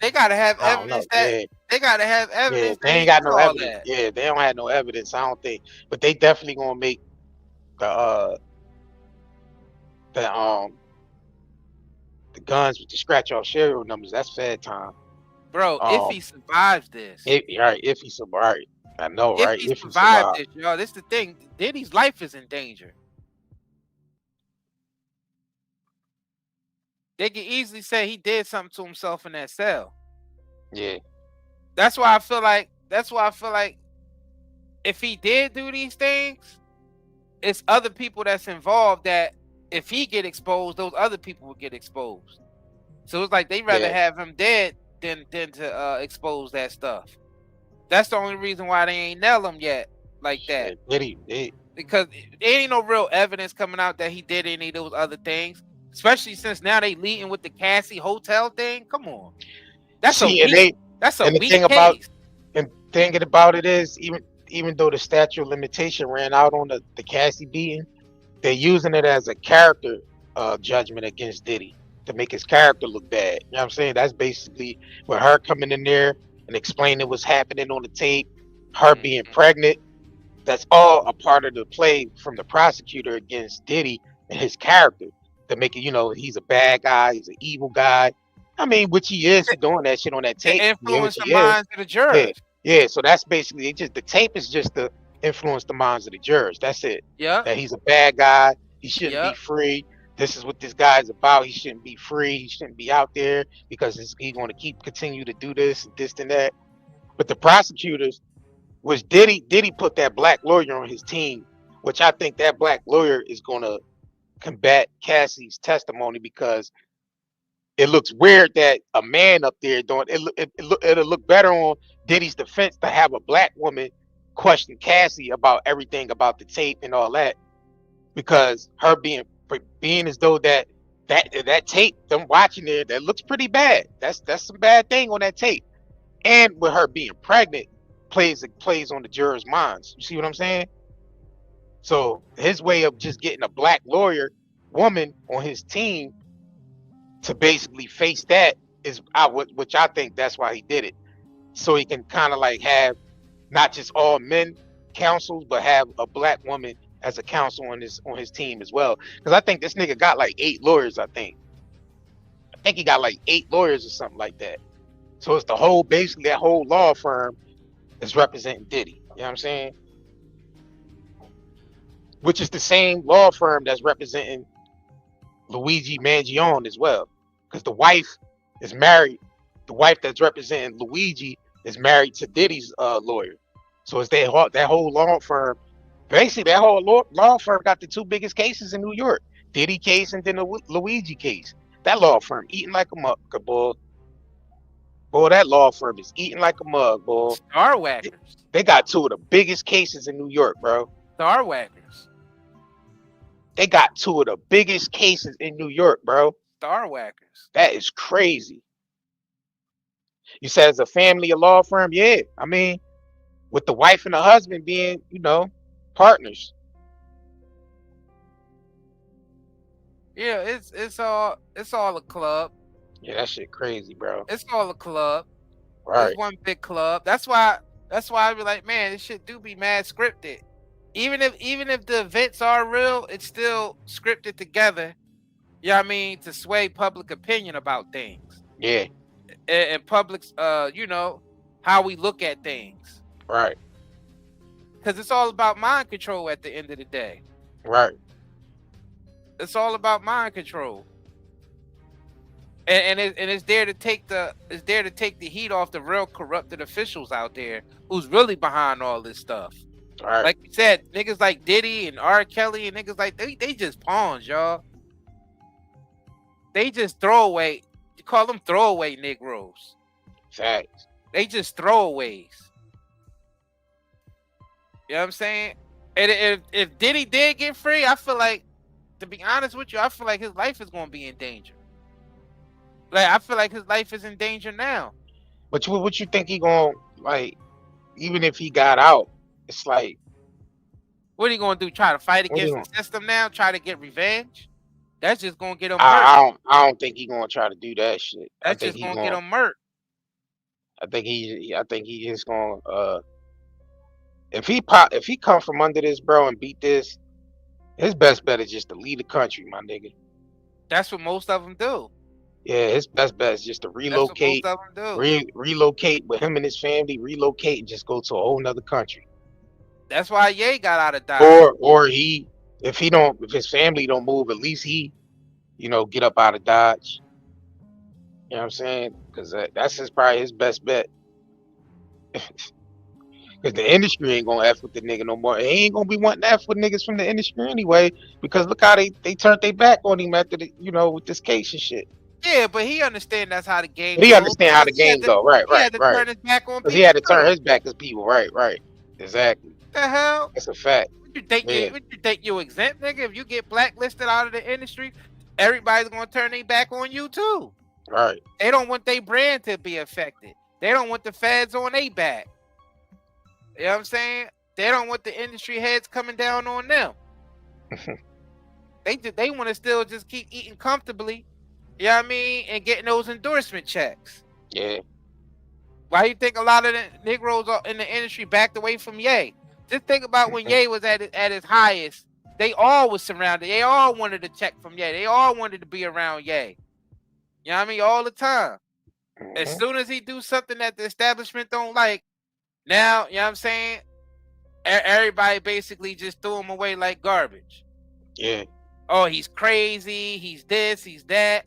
They gotta have evidence they gotta have evidence. Yeah, they ain't got no evidence. Yeah, they don't have no evidence. I don't think, but they definitely gonna make the the guns with the scratch off serial numbers. That's Fed time. Bro, if he survives this, if he survives, I know, if right? he survived this, y'all, this the thing. Diddy's life is in danger. They can easily say he did something to himself in that cell. Yeah. That's why I feel like if he did do these things, it's other people that's involved that if he get exposed, those other people would get exposed. So it's like they rather have him dead than to expose that stuff. That's the only reason why they ain't nail him yet like that. Because there ain't no real evidence coming out that he did any of those other things. Especially since now they leading with the Cassie Hotel thing. Come on, that's a weak case. And thinking about it is even though the statute of limitation ran out on the Cassie beating, they're using it as a character judgment against Diddy to make his character look bad. You know what I'm saying? That's basically with her coming in there and explaining what's happening on the tape, her being pregnant. That's all a part of the play from the prosecutor against Diddy and his character. To make it, he's a bad guy, he's an evil guy. I mean, which he is for doing that shit on that tape. Influence the minds of the jurors. Yeah. So that's basically it. Just the tape is just to influence the minds of the jurors. That's it. Yeah. That he's a bad guy. He shouldn't be free. This is what this guy's about. He shouldn't be free. He shouldn't be out there because he's going to continue to do this and that. But the prosecutors, which Diddy put that black lawyer on his team, which I think that black lawyer is going to combat Cassie's testimony because it looks weird that a man up there doing it'll look better on Diddy's defense to have a black woman question Cassie about everything about the tape and all that, because her being as though that tape, them watching it, that looks pretty bad. That's some bad thing on that tape, and with her being pregnant plays on the jurors' minds. You see what I'm saying? So his way of just getting a black lawyer woman on his team to basically face that is which I think that's why he did it. So he can kind of like have not just all men counsels, but have a black woman as a counsel on his team as well. Because I think this nigga got like 8 lawyers, I think he got like 8 lawyers or something like that. So it's basically that whole law firm is representing Diddy. You know what I'm saying? Which is the same law firm that's representing Luigi Mangione as well. Because the wife is married. The wife that's representing Luigi is married to Diddy's lawyer. So it's that whole law firm. Basically, that whole law firm got the 2 biggest cases in New York. Diddy case and then the Luigi case. That law firm eating like a mug, boy. Boy, that law firm is eating like a mug, boy. Star Whackers. They got 2 of the biggest cases in New York, bro. Star Whackers. They got 2 of the biggest cases in New York, bro. Star Whackers. That is crazy. You said it's a family, a law firm? Yeah. I mean, with the wife and the husband being, partners. Yeah, it's all a club. Yeah, that shit crazy, bro. It's all a club. Right. It's one big club. That's why I be like, man, this shit do be mad scripted. Even if the events are real, it's still scripted together. You know what I mean? To sway public opinion about things. Yeah. And public's how we look at things. Right. Because it's all about mind control at the end of the day. Right. It's all about mind control. And it's there to take the heat off the real corrupted officials out there who's really behind all this stuff. Right. Like you said, niggas like Diddy and R. Kelly and niggas like they just pawns, y'all. They just throwaway. You call them throwaway Negroes. Facts. They just throwaways. You know what I'm saying? And if Diddy did get free, I feel like, to be honest with you, I feel like his life is going to be in danger. Like, I feel like his life is in danger now. But what you think he going to, like, even if he got out, it's like, what are you going to do? Try to fight against the system now? Try to get revenge? That's just going to get him murked. I don't think he's going to try to do that shit. That's just going to get him murked. I think he is going to, if he come from under this, bro, and beat this, his best bet is just to leave the country, my nigga. That's what most of them do. Yeah, his best bet is just to relocate, That's what most of them do. relocate with him and his family, relocate and just go to a whole nother country. That's why Ye got out of Dodge. Or if his family don't move, at least he, get up out of Dodge. You know what I'm saying? Because that's probably his best bet. Because the industry ain't gonna F with the nigga no more. He ain't gonna be wanting to F with niggas from the industry anyway. Because look how they turned their back on him after with this case and shit. Yeah, but he understand that's how the game. He understand how the game go. Right. He had to turn his back on people. He had to turn his back on people. Right. Exactly. What the hell? That's a fact. What you think you exempt, nigga? If you get blacklisted out of the industry, everybody's gonna turn their back on you too. Right. They don't want their brand to be affected. They don't want the feds on their back. You know what I'm saying? They don't want the industry heads coming down on them. They want to still just keep eating comfortably. You know what I mean? And getting those endorsement checks. Yeah. Why do you think a lot of the Negroes in the industry backed away from Ye? Just think about when Ye was at his highest. They all was surrounded. They all wanted a check from Ye. They all wanted to be around Ye. You know what I mean? All the time. As soon as he do something that the establishment don't like, now, you know what I'm saying? Everybody basically just threw him away like garbage. Yeah. Oh, he's crazy. He's this. He's that.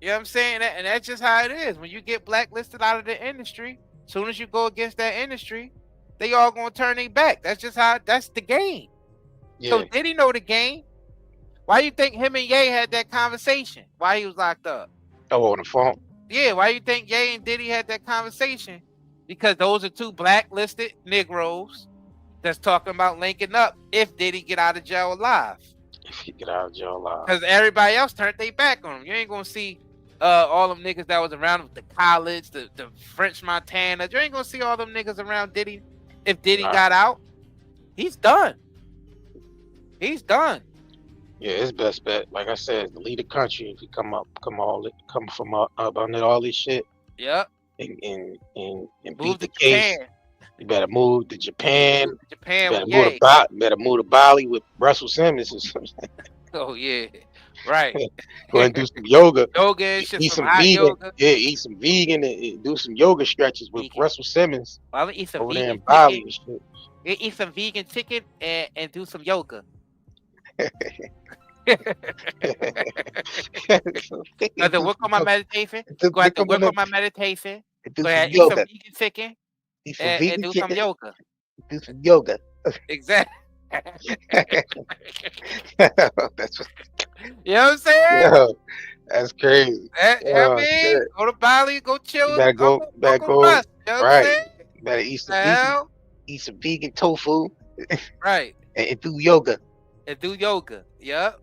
You know what I'm saying? And that's just how it is. When you get blacklisted out of the industry, as soon as you go against that industry, they all gonna turn their back. That's just that's the game. Yeah. So did he know the game? Why you think him and Ye had that conversation? Why he was locked up? Oh, on the phone? Yeah, why you think Ye and Diddy had that conversation? Because those are two blacklisted Negroes that's talking about linking up if Diddy get out of jail alive. If he get out of jail alive. Because everybody else turned their back on him. You ain't gonna see all them niggas that was around with the college, the French Montana. You ain't gonna see all them niggas around Diddy. If Diddy got out, he's done. He's done. Yeah, his best bet, like I said, is to lead the country. If he come from up under all this shit. Yep. And move beat the Japan. case. You better move to Japan. Japan. Better move to Bali with Russell Simmons or something. Oh yeah, right. Go and do some yoga. Yoga and shit. Eat some vegan. Yoga. Yeah, eat some vegan and do some yoga stretches with Russell Simmons. Well, I'm eat some over vegan there in Bali and shit. Eat some vegan chicken and do some yoga. I have to work on my meditation. Go ahead to work on my meditation. Go ahead, eat some vegan chicken and do some yoga. Do some yoga. Exactly. That's what, you know what I'm saying? Yo, that's crazy. I mean, go to Bali, go chill. You better go. Rest, you know right. You better eat some vegan tofu. Right. And do yoga. Yep.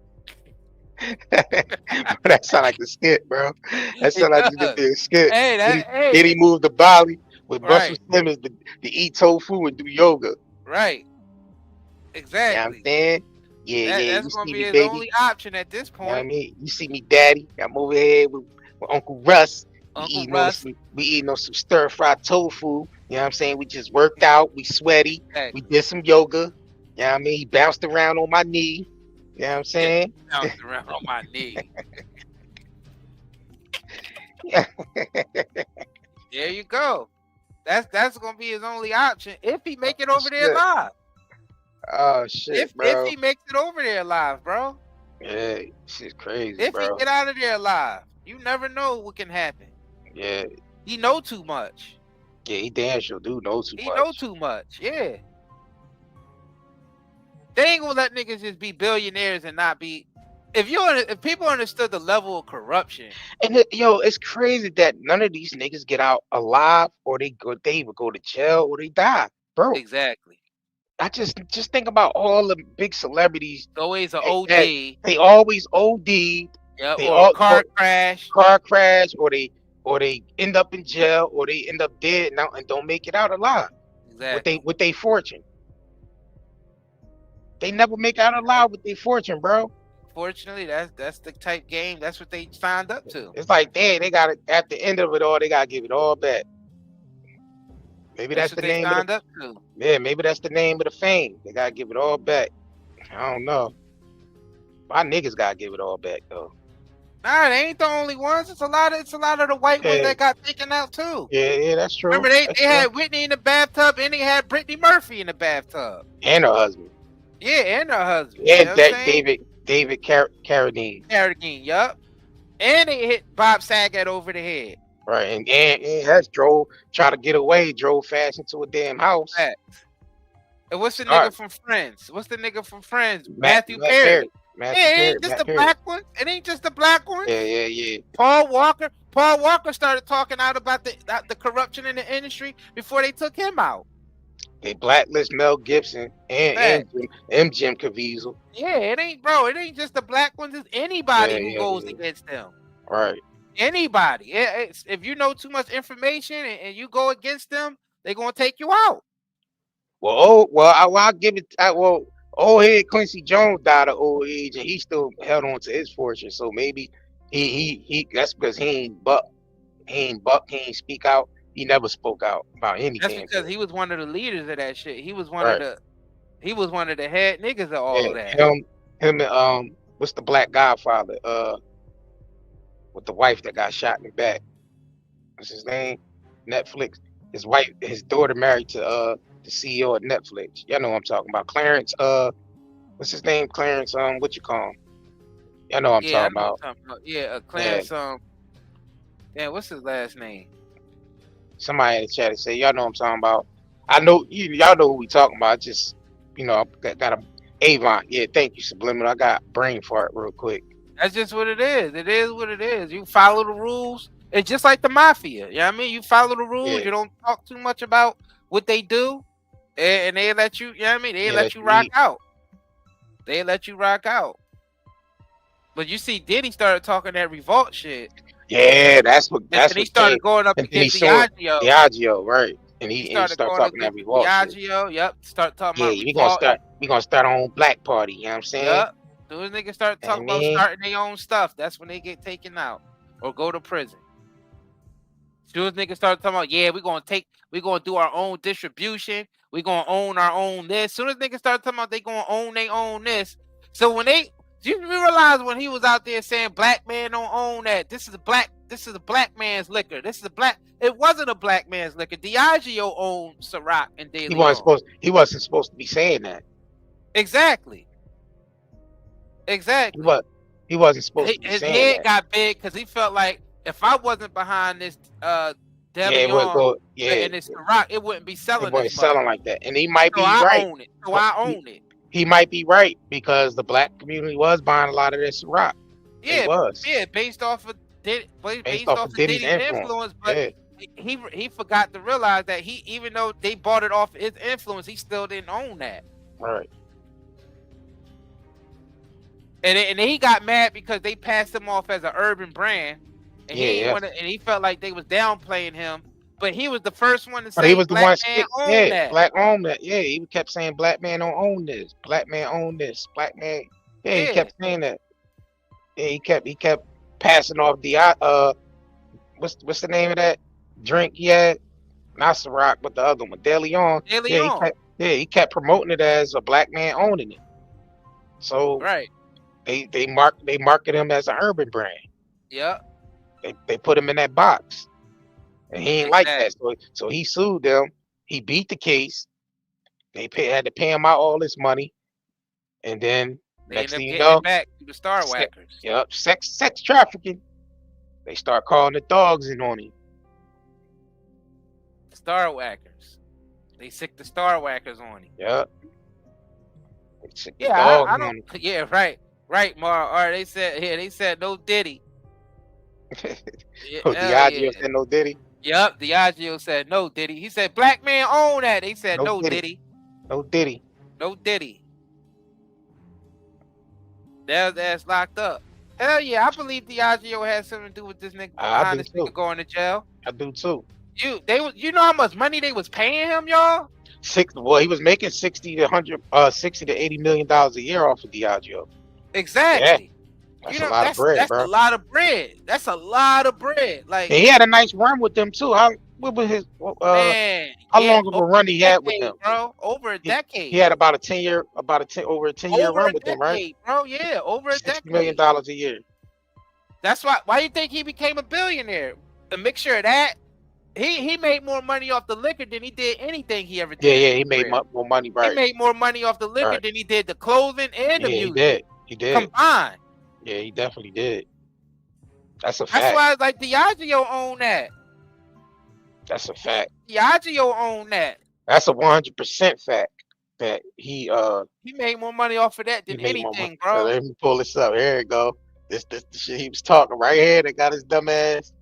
That sound like a skit, bro. That sound like a skit. Hey, Did he move to Bali with Russell Simmons to eat tofu and do yoga? Right. Exactly. You know what I'm saying? Yeah. That's gonna be his only option at this point. You know what I mean? You see me, Daddy. I'm over here with Uncle Russ. We eating on some stir-fried tofu. You know what I'm saying? We just worked out. We sweaty. Exactly. We did some yoga. You know what I mean? He bounced around on my knee. You know what I'm saying? Bounced around on my knee. There you go. That's gonna be his only option if he make it over there alive. Oh shit, bro! If he makes it over there alive, bro. Yeah, shit's crazy, if bro. If he get out of there alive, you never know what can happen. Yeah. He know too much. Yeah, he damn sure do know too much. He know too much. Yeah. They ain't gonna let niggas just be billionaires and not be. If people understood the level of corruption. And it's crazy that none of these niggas get out alive, or they either go to jail or they die, bro. Exactly. I just think about all the big celebrities. Always an OD. They always OD'd. Yeah, or car crash. Car crash, or they end up in jail, or they end up dead now and don't make it out alive. Exactly. With they fortune. They never make out alive with their fortune, bro. Fortunately, that's the type game. That's what they signed up to. It's like, dang, they got it at the end of it all. They gotta give it all back. Maybe that's the name signed up to. Yeah, maybe that's the name of the fame. They gotta give it all back. I don't know. My niggas gotta give it all back though. Nah, they ain't the only ones. It's a lot of the white ones that got taken out too. Yeah, that's true. Remember they had Whitney in the bathtub and they had Brittany Murphy in the bathtub. And her husband. Yeah, and her husband. And David Carradine. Carradine, yup. And they hit Bob Saget over the head. Right, and that's tried to get away, drove fast into a damn house. Facts. And what's the nigga from Friends? What's the nigga from Friends? Matthew Perry. It ain't just the black one. It ain't just the black one. Yeah. Paul Walker started talking out about the corruption in the industry before they took him out. They blacklist Mel Gibson and Jim Caviezel. Yeah, it ain't just the black ones. It's anybody who goes against them. Right. Anybody. If you know too much information and you go against them, they're gonna take you out. I'll give it. Old head Quincy Jones died of old age, and he still held on to his fortune. So maybe he that's because he ain't speak out. He never spoke out about anything. That's because he was one of the leaders of that shit. He was one of the head niggas of all of that. Him and what's the black Godfather? With the wife that got shot in the back. What's his name? Netflix. His daughter married to the CEO of Netflix. Y'all know what I'm talking about. Clarence, what's his name? Clarence, what you call him? Y'all know what I'm talking about. Yeah, Clarence, damn, what's his last name? Somebody in the chat say, y'all know what I'm talking about. I know y'all know who we talking about. Just, I got a Avon. Yeah, thank you, Subliminal. I got brain fart real quick. That's just what it is. It is what it is. You follow the rules. It's just like the mafia. You know what I mean? You follow the rules. Yeah. You don't talk too much about what they do. And they let you, you know what I mean? They let you rock out. They let you rock out. But you see, Diddy started talking that revolt shit. Yeah, that's what he started going up against Diageo. Diageo, right. And he started talking that revolt. Diageo, yep. Start talking about we gonna start our own black party, you know what I'm saying? Yep. Those niggas start talking about starting their own stuff. That's when they get taken out or go to prison. Those niggas start talking about, we're gonna do our own distribution. We're gonna own our own this. Soon as niggas start talking about they gonna own their own this. So when you realize when he was out there saying black man don't own that. This is a black man's liquor. It wasn't a black man's liquor. Diageo owned Ciroc and De Leon. He wasn't supposed to be saying that. Exactly. He wasn't supposed to be his saying head that. got big because he felt like if I wasn't behind this De Leon and this Ciroc, it wouldn't be selling. It wasn't selling like that, and he might be right. I own it. He might be right because the black community was buying a lot of this Ciroc. Yeah, it was. Yeah, based off of Diddy's influence, but he forgot to realize that even though they bought it off his influence, he still didn't own that. Right. And he got mad because they passed him off as an urban brand, and he felt like they was downplaying him. But he was the first one to say, he was black man own that. Black own that. Yeah, he kept saying, black man don't own this. Black man own this. Black man. Yeah, he kept saying that. Yeah, he kept passing off the what's the name of that drink he had? Not Ciroc, but the other one, De Leon. De Leon. He kept promoting it as a black man owning it. So right. They market him as an urban brand. Yeah. They put him in that box. And he ain't like that. So he sued them. He beat the case. They had to pay him out all this money. And then next thing you know, back to the Star Whackers. Yep, sex trafficking. They start calling the dogs in on him. Star Whackers. They sick the Star Whackers on him. Yep. Yeah, right. Right, Mar. All right, they said no Diddy. Diageo said no Diddy. Yep, Diageo said no Diddy. He said black man own that. They said no Diddy. No Diddy. No Diddy. That's locked up. Hell yeah, I believe Diageo has something to do with this nigga behind this nigga going to jail. I do too. You know how much money they was paying him, y'all? He was making $60 to $80 million a year off of Diageo. Exactly. Yeah. That's a lot of bread, bro. That's a lot of bread. That's a lot of bread. Like, and he had a nice run with them too. What was his? How long of a run he had with them, bro? Over a decade. He had about a 10-year run with them, right? Bro, yeah, over a decade. $60 million a year. That's why you think he became a billionaire? A mixture of that. He made more money off the liquor than he did anything he ever did. Yeah, he made more money, right? He made more money off the liquor than he did the clothing and the music. He did. Combined. Yeah, he definitely did. That's a fact. That's why like Diageo owned that. That's a fact. Diageo owned that. That's a 100% fact. That he made more money off of that than anything, bro. So let me pull this up. Here we go. This the shit he was talking right here. They got his dumb ass.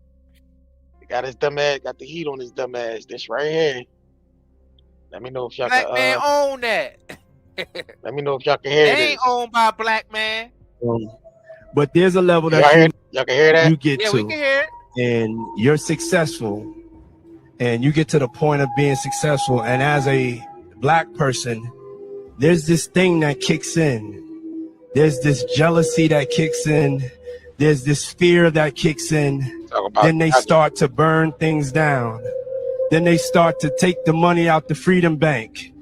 Got the heat on his dumb ass. This right here. Let me know if y'all black man own that. Let me know if y'all can hear this. They ain't owned by a black man. But there's a level that y'all can hear that? You get to, we can hear it. And you're successful, and you get to the point of being successful. And as a black person, there's this thing that kicks in. There's this jealousy that kicks in. There's this fear that kicks in. Then they start to burn things down. Then they start to take the money out the Freedom Bank.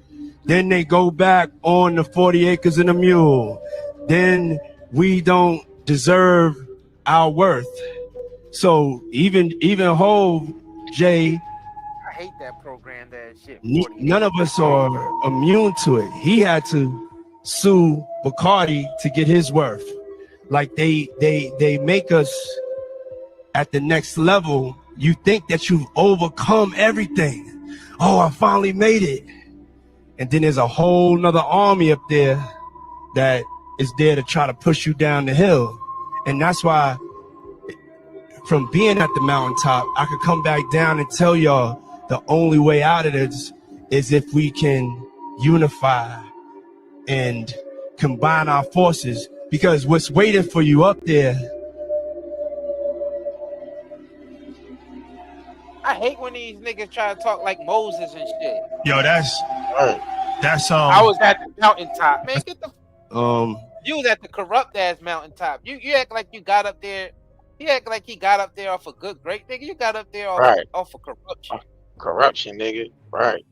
Then they go back on the 40 acres and a mule. Then we don't deserve our worth. So even Hov, Jay, I hate that program, that shit. None of us are immune to it. He had to sue Bacardi to get his worth. Like they make us at the next level. You think that you've overcome everything. Oh, I finally made it. And then there's a whole nother army up there that is there to try to push you down the hill. And that's why from being at the mountaintop, I could come back down and tell y'all the only way out of this is if we can unify and combine our forces, because what's waiting for you up there. I hate when these niggas try to talk like Moses and shit. Yo, that's I was at the mountaintop, man. Get the you was at the corrupt ass mountaintop. You act like you got up there. You act like he got up there off a good great nigga. You got up there off of corruption. Corruption, nigga. Right.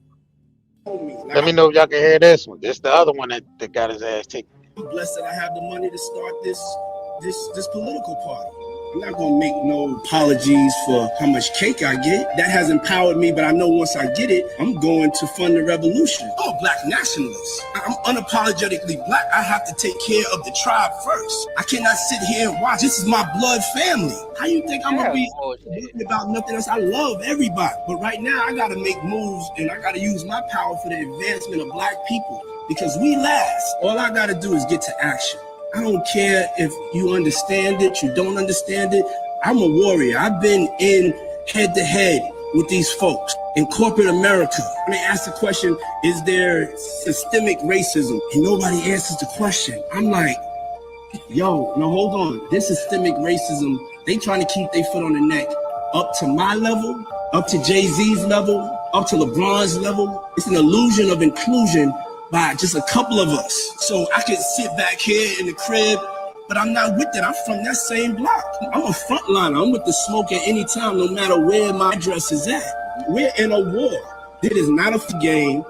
Let me know if y'all can hear this one. This the other one that got his ass taken. I'm blessed that I have the money to start this political party. I'm not gonna make no apologies for how much cake I get. That has empowered me, but I know once I get it, I'm going to fund the revolution. I'm a black nationalist. I'm unapologetically black. I have to take care of the tribe first. I cannot sit here and watch. This is my blood family. How you think I'm gonna be worried about nothing else? I love everybody, but right now I gotta make moves and I gotta use my power for the advancement of black people, because we last. All I gotta do is get to action. I don't care if you understand it, you don't understand it. I'm a warrior. I've been in head to head with these folks in corporate America. When they ask the question, is there systemic racism? And nobody answers the question. I'm like, yo, no, hold on. This systemic racism, they trying to keep their foot on the neck up to my level, up to Jay-Z's level, up to LeBron's level. It's an illusion of inclusion by just a couple of us. So I could sit back here in the crib, but I'm not with that. I'm from that same block. I'm a frontliner. I'm with the smoke at any time, no matter where my address is at. We're in a war. It is not a game.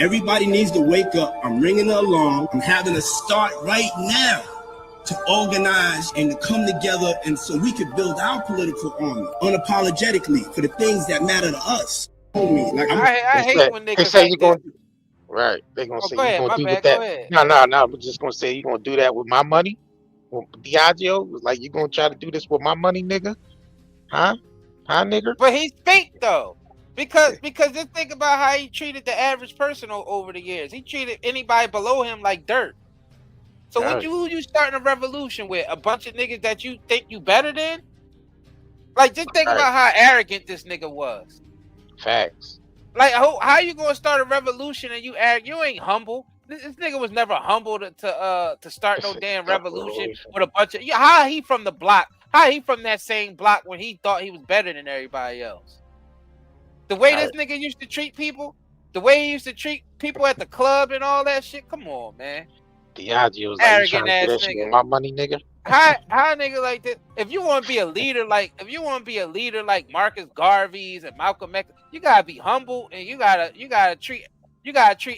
Everybody needs to wake up. I'm ringing the alarm. I'm having to start right now to organize and to come together, and so we could build our political army unapologetically for the things that matter to us. Like I hate when niggas say like you gonna. Right, they gonna say you gonna do with that. No, I'm just gonna say you gonna do that with my money. Diageo was like, you gonna try to do this with my money, nigga? Huh, nigga? But he's fake though, because just think about how he treated the average person over the years. He treated anybody below him like dirt. So who you starting a revolution with? A bunch of niggas that you think you better than? Like, just think about how arrogant this nigga was. Facts. Like, how you gonna start a revolution and you ain't humble? This nigga was never humble to start no damn revolution with a bunch of. How he from the block? How he from that same block when he thought he was better than everybody else? The way this nigga used to treat people, the way he used to treat people at the club and all that shit. Come on, man. Diageo was like, you trying to do that shit with my money, nigga? How nigga like that? If you want to be a leader, like Marcus Garvey's and Malcolm X, you gotta be humble and you gotta treat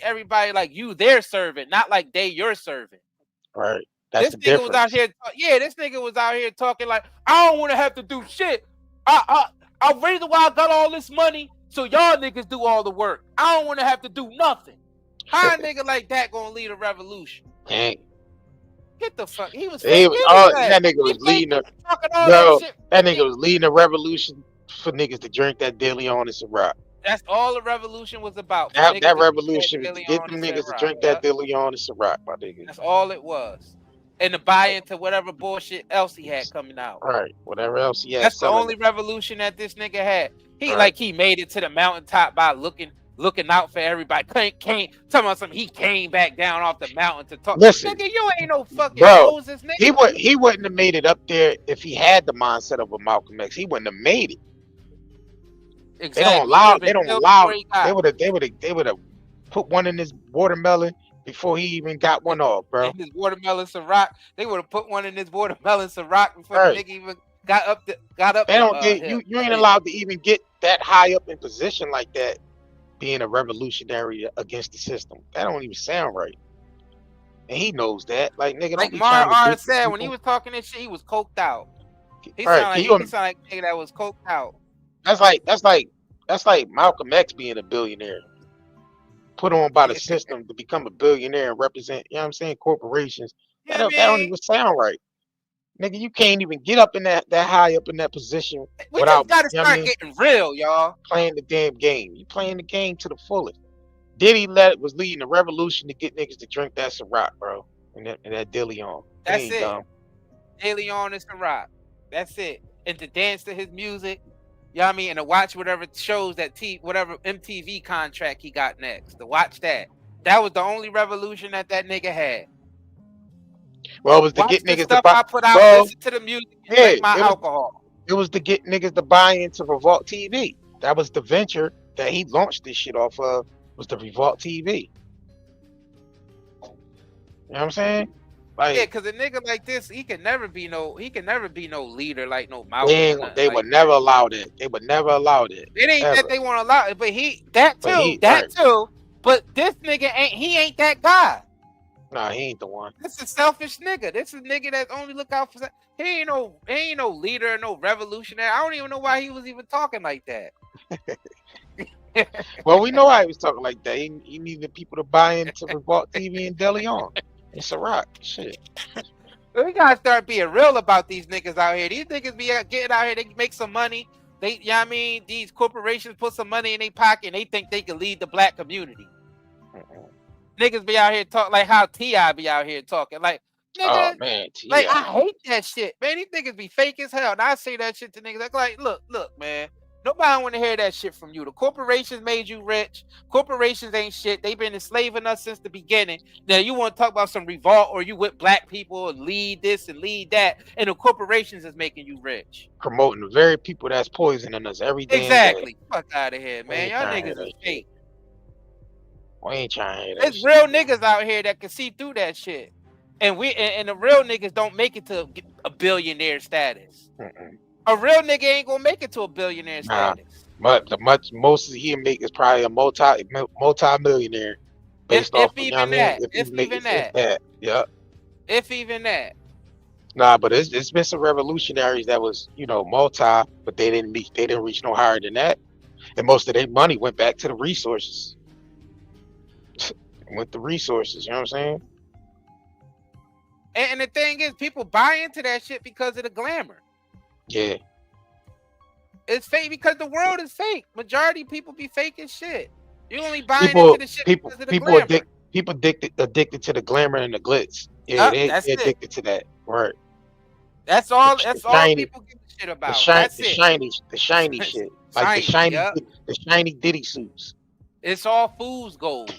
everybody like you their servant, not like they your servant. Right. That's This the nigga was out difference. here. Yeah, this nigga was out here talking like, I don't want to have to do shit. I reason why I got all this money, so y'all niggas do all the work. I don't want to have to do nothing. How a nigga like that gonna lead a revolution? Dang. Get the fuck. He was fake. That nigga was leading a that shit. that nigga was leading a revolution for niggas to drink that De Leon and Ciroc. That's all the revolution was about. That revolution was to get them niggas to drink that De Leon and Ciroc, my nigga. That's all it was. And to buy into whatever bullshit else he had coming out. Right. Whatever else he had. That's the only revolution that this nigga had. He made it to the mountaintop by looking out for everybody. Talking about something. He came back down off the mountain to talk. Listen, nigga, you ain't no fucking bro, Moses, nigga. He wouldn't have made it up there if he had the mindset of a Malcolm X. He wouldn't have made it. Exactly. They don't allow. They would have put one in his watermelon before he even got one off, bro. In his watermelon Ciroc. They would have put one in his watermelon Ciroc before the nigga even got up. They don't get you ain't allowed to even get that high up in position like that, being a revolutionary against the system. That don't even sound right. And he knows that. Like, nigga, like Mar said when he was talking this shit, he was coked out. He sounded like a nigga that was coked out. That's like Malcolm X being a billionaire. Put on by the system to become a billionaire and represent, you know what I'm saying, corporations. That don't even sound right. Nigga, you can't even get up in that high up in that position without just gotta start getting real, y'all. Playing the damn game. You playing the game to the fullest. Diddy was leading a revolution to get niggas to drink that Ciroc, bro. And that De Leon. That's it. De Leon and Ciroc. That's it. And to dance to his music. You know what I mean? And to watch whatever shows whatever MTV contract he got next. To watch that. That was the only revolution that nigga had. Well, it was to watch get niggas stuff to buy. I put out, listen to the music, and drink my alcohol. It was to get niggas to buy into Revolt TV. That was the venture that he launched this shit off of. Was the Revolt TV. You know what I'm saying? Like, yeah, because a nigga like this, he can never be no leader like no Malcolm. They would never allow that. They would never allow that. It ain't that they want to allow it, but too. But this nigga ain't that guy. Nah, he ain't the one. This is a selfish nigga. This is a nigga that only look out for. He ain't no leader, no revolutionary. I don't even know why he was even talking like that. Well, we know why he was talking like that. He needed people to buy into Revolt TV and De Leon. It's a rock. Shit. We gotta start being real about these niggas out here. These niggas be getting out here, they make some money. You know what I mean? These corporations put some money in their pocket and they think they can lead the black community. Niggas be out here talking like how T.I. be out here talking. Like, nigga, oh man, T.I. Like, I hate that shit. Man, these niggas be fake as hell. And I say that shit to niggas like look, man. Nobody want to hear that shit from you. The corporations made you rich. Corporations ain't shit. They've been enslaving us since the beginning. Now you want to talk about some revolt or you with black people and lead this and lead that, and the corporations is making you rich. Promoting the very people that's poisoning us every day. Exactly. Fuck out of here, man. Y'all niggas is fake. We ain't trying to hear that. There's real niggas out here that can see through that shit. And the real niggas don't make it to a billionaire status. A real nigga ain't gonna make it to a billionaire status. But most he make is probably a multi-millionaire. Based off if even that. Yeah. If even that. Nah, but it's been some revolutionaries that was, multi, but they didn't reach no higher than that. And most of their money went back to the resources. With the resources, you know what I'm saying? And the thing is, people buy into that shit because of the glamour. Yeah. It's fake because the world is fake. Majority of people be fake as shit. You only buying into the shit because of the glamour. People addicted to the glamour and the glitz. Yeah, they're addicted to that. Right. That's all people give a shit about. The shiny shit. Like the shiny Diddy suits. It's all fool's gold.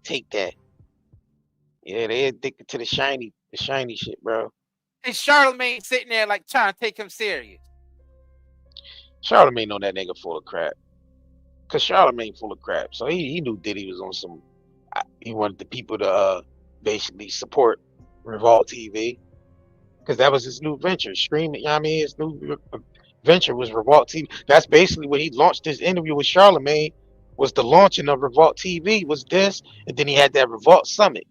Take that. Yeah, they addicted to the shiny shit, bro. And Charlamagne sitting there like trying to take him serious. Charlamagne know that nigga full of crap. Cause Charlamagne full of crap. So he knew Diddy was on some. He wanted the people to basically support Revolt TV. Cause that was his new venture. Streaming, you know what I mean? His new venture was Revolt TV. That's basically what he launched his interview with Charlamagne. Was the launching of Revolt TV was this, and then he had that Revolt Summit.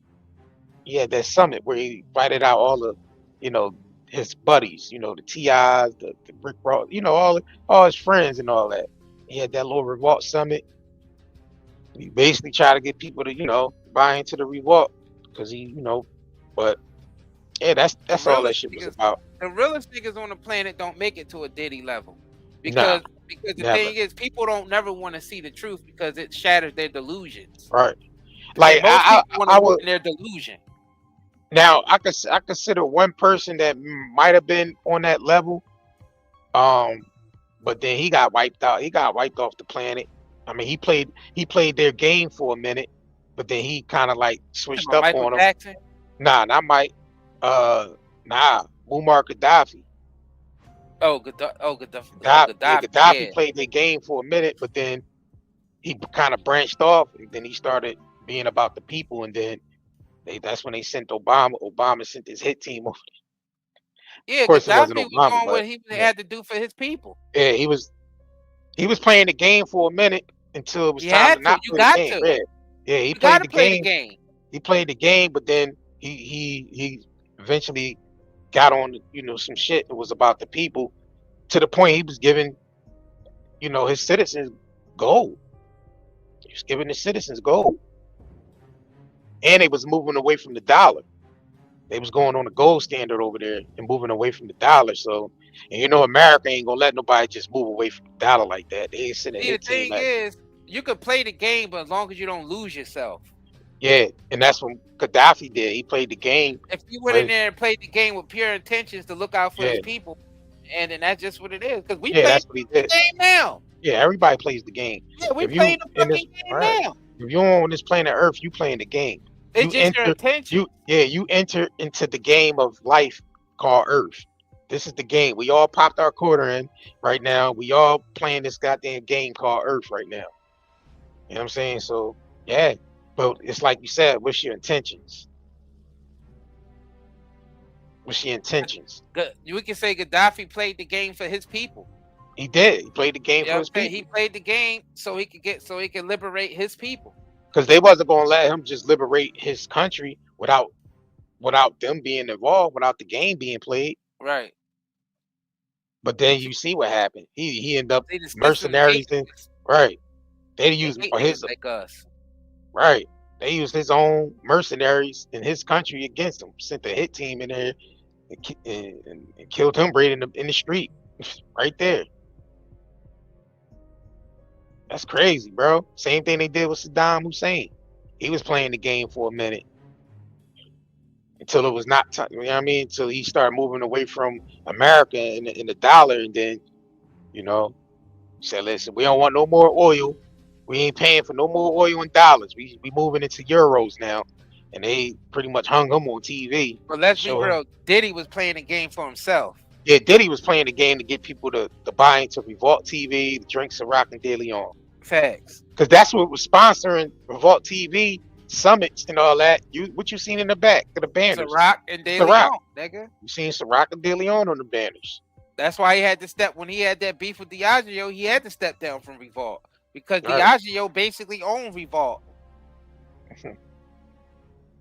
he had that summit where he invited out all the, you know, his buddies, you know, the TIs, the Rick Ross, you know, all his friends and all that. He had that little revolt summit. He basically tried to get people to, you know, buy into the revolt because he, you know, but yeah, that's all that shit was about. The realest niggas on the planet don't make it to a Diddy level Nah, because the never. thing is, people don't never want to see the truth because it shatters their delusions. Right. Like most people want to would, in their delusion. Now I consider one person that might have been on that level, but then he got wiped out. He got wiped off the planet. I mean, he played their game for a minute, but then he kind of like switched up Michael on him. Jackson? Nah, not Mike. Muammar Gaddafi. Gaddafi played their game for a minute, but then he kind of branched off, and then he started being about the people, and then that's when they sent Obama. Obama sent his hit team over. Yeah, of course, Gaddafi was doing what he had to do for his people. Yeah, he was playing the game for a minute until it was time to not play the game. Yeah, he played the game. He played the game, but then he eventually got on, you know, some shit that was about the people, to the point he was giving, you know, his citizens gold. He was giving the citizens gold. And they was moving away from the dollar. They was going on the gold standard over there and moving away from the dollar. So, and you know, America ain't gonna let nobody just move away from the dollar like that. They ain't sending the thing is, you could play the game, but as long as you don't lose yourself. Yeah, and that's what Gaddafi did. He played the game. If you went in there and played the game with pure intentions to look out for his people, and then that's just what it is. Because we play that's what he did. The game now. Yeah, everybody plays the game. Yeah, we playing the fucking game now. If you're on this planet Earth, you playing the game. It's just your intention. You enter into the game of life called Earth. This is the game. We all popped our quarter in right now. We all playing this goddamn game called Earth right now. You know what I'm saying? So yeah, but it's like you said, what's your intentions? What's your intentions? We can say Gaddafi played the game for his people. He did. He played the game for his people. He played the game so he could liberate his people. Because they wasn't gonna let him just liberate his country without them being involved, without the game being played. Right. But then you see what happened. He ended up mercenaries. Right. They used his like us. Right. They used his own mercenaries in his country against him. Sent the hit team in there and killed him right in the street, right there. That's crazy, bro. Same thing they did with Saddam Hussein. He was playing the game for a minute until it was not time. You know what I mean? Until he started moving away from America and the dollar, and then, you know, said, "Listen, we don't want no more oil. We ain't paying for no more oil in dollars. We moving into euros now." And they pretty much hung him on TV. But let's be real. Diddy was playing the game for himself. Yeah, Diddy was playing the game to get people to buy into Revolt TV, to drink Ciroc and De Leon. Facts. Because that's what was sponsoring Revolt TV summits and all that. What you seen in the back of the banners? Ciroc and De Leon, nigga. You seen Ciroc and De Leon on the banners. That's why he had to step, when he had that beef with Diageo, he had to step down from Revolt. Because Diageo basically owned Revolt.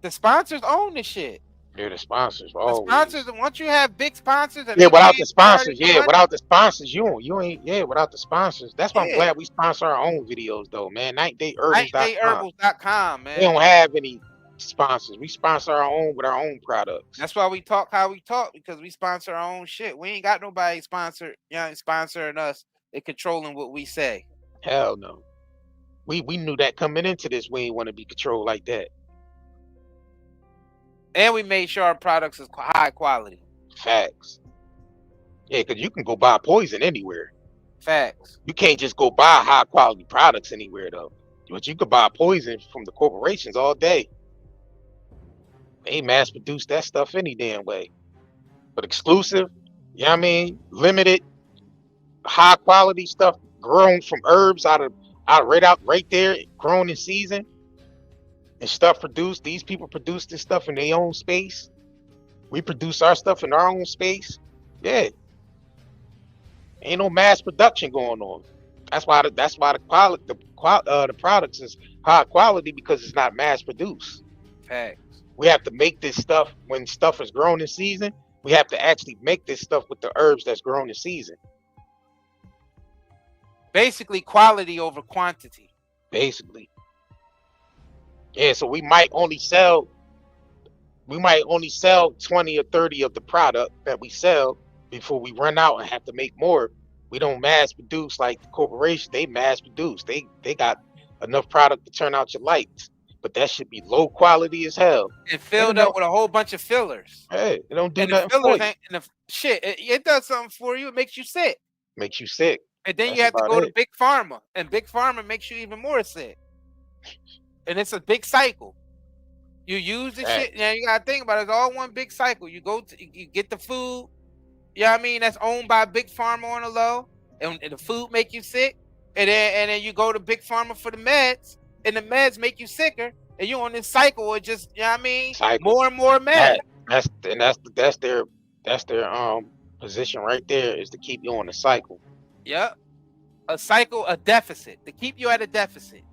The sponsors own this shit. Yeah, the sponsors. The sponsors, once you have big sponsors, and without the sponsors, without the sponsors, you ain't. Without the sponsors, that's why I'm glad we sponsor our own videos, though, man. NightDayHerbals.com, man. We don't have any sponsors. We sponsor our own with our own products. That's why we talk how we talk, because we sponsor our own shit. We ain't got nobody sponsoring us and controlling what we say. Hell no. We knew that coming into this. We ain't want to be controlled like that. And we made sure our products is high quality. Facts. Yeah, because you can go buy poison anywhere. Facts. You can't just go buy high quality products anywhere, though. But you could buy poison from the corporations all day. They mass produce that stuff any damn way. But exclusive, you know what I mean? Limited, high quality stuff grown from herbs right there, grown in season. And stuff produced, these people produce this stuff in their own space. We produce our stuff in our own space. Yeah. Ain't no mass production going on. That's why the products is high quality, because it's not mass produced. Facts. We have to make this stuff when stuff is grown in season. We have to actually make this stuff with the herbs that's grown in season. Basically, quality over quantity. Basically. Yeah, so we might only sell 20 or 30 of the product that we sell before we run out and have to make more. We don't mass produce like the corporation. They mass produce. They got enough product to turn out your lights. But that should be low quality as hell. And filled up with a whole bunch of fillers. Hey, it don't do and nothing the fillers for you. ain't, and the shit, it does something for you. It makes you sick. Makes you sick. And then That's you have to about go it. to Big Pharma. And Big Pharma makes you even more sick. And it's a big cycle. You use the shit. Now you gotta think about it. It's all one big cycle. You go to, you get the food. You know what I mean? That's owned by Big Pharma on the low, and the food make you sick. And then you go to Big Pharma for the meds, and the meds make you sicker. And you on this cycle of just, you know what I mean? Cycle. More and more meds. That's their position right there, is to keep you on the cycle. Yep. A cycle, a deficit, to keep you at a deficit.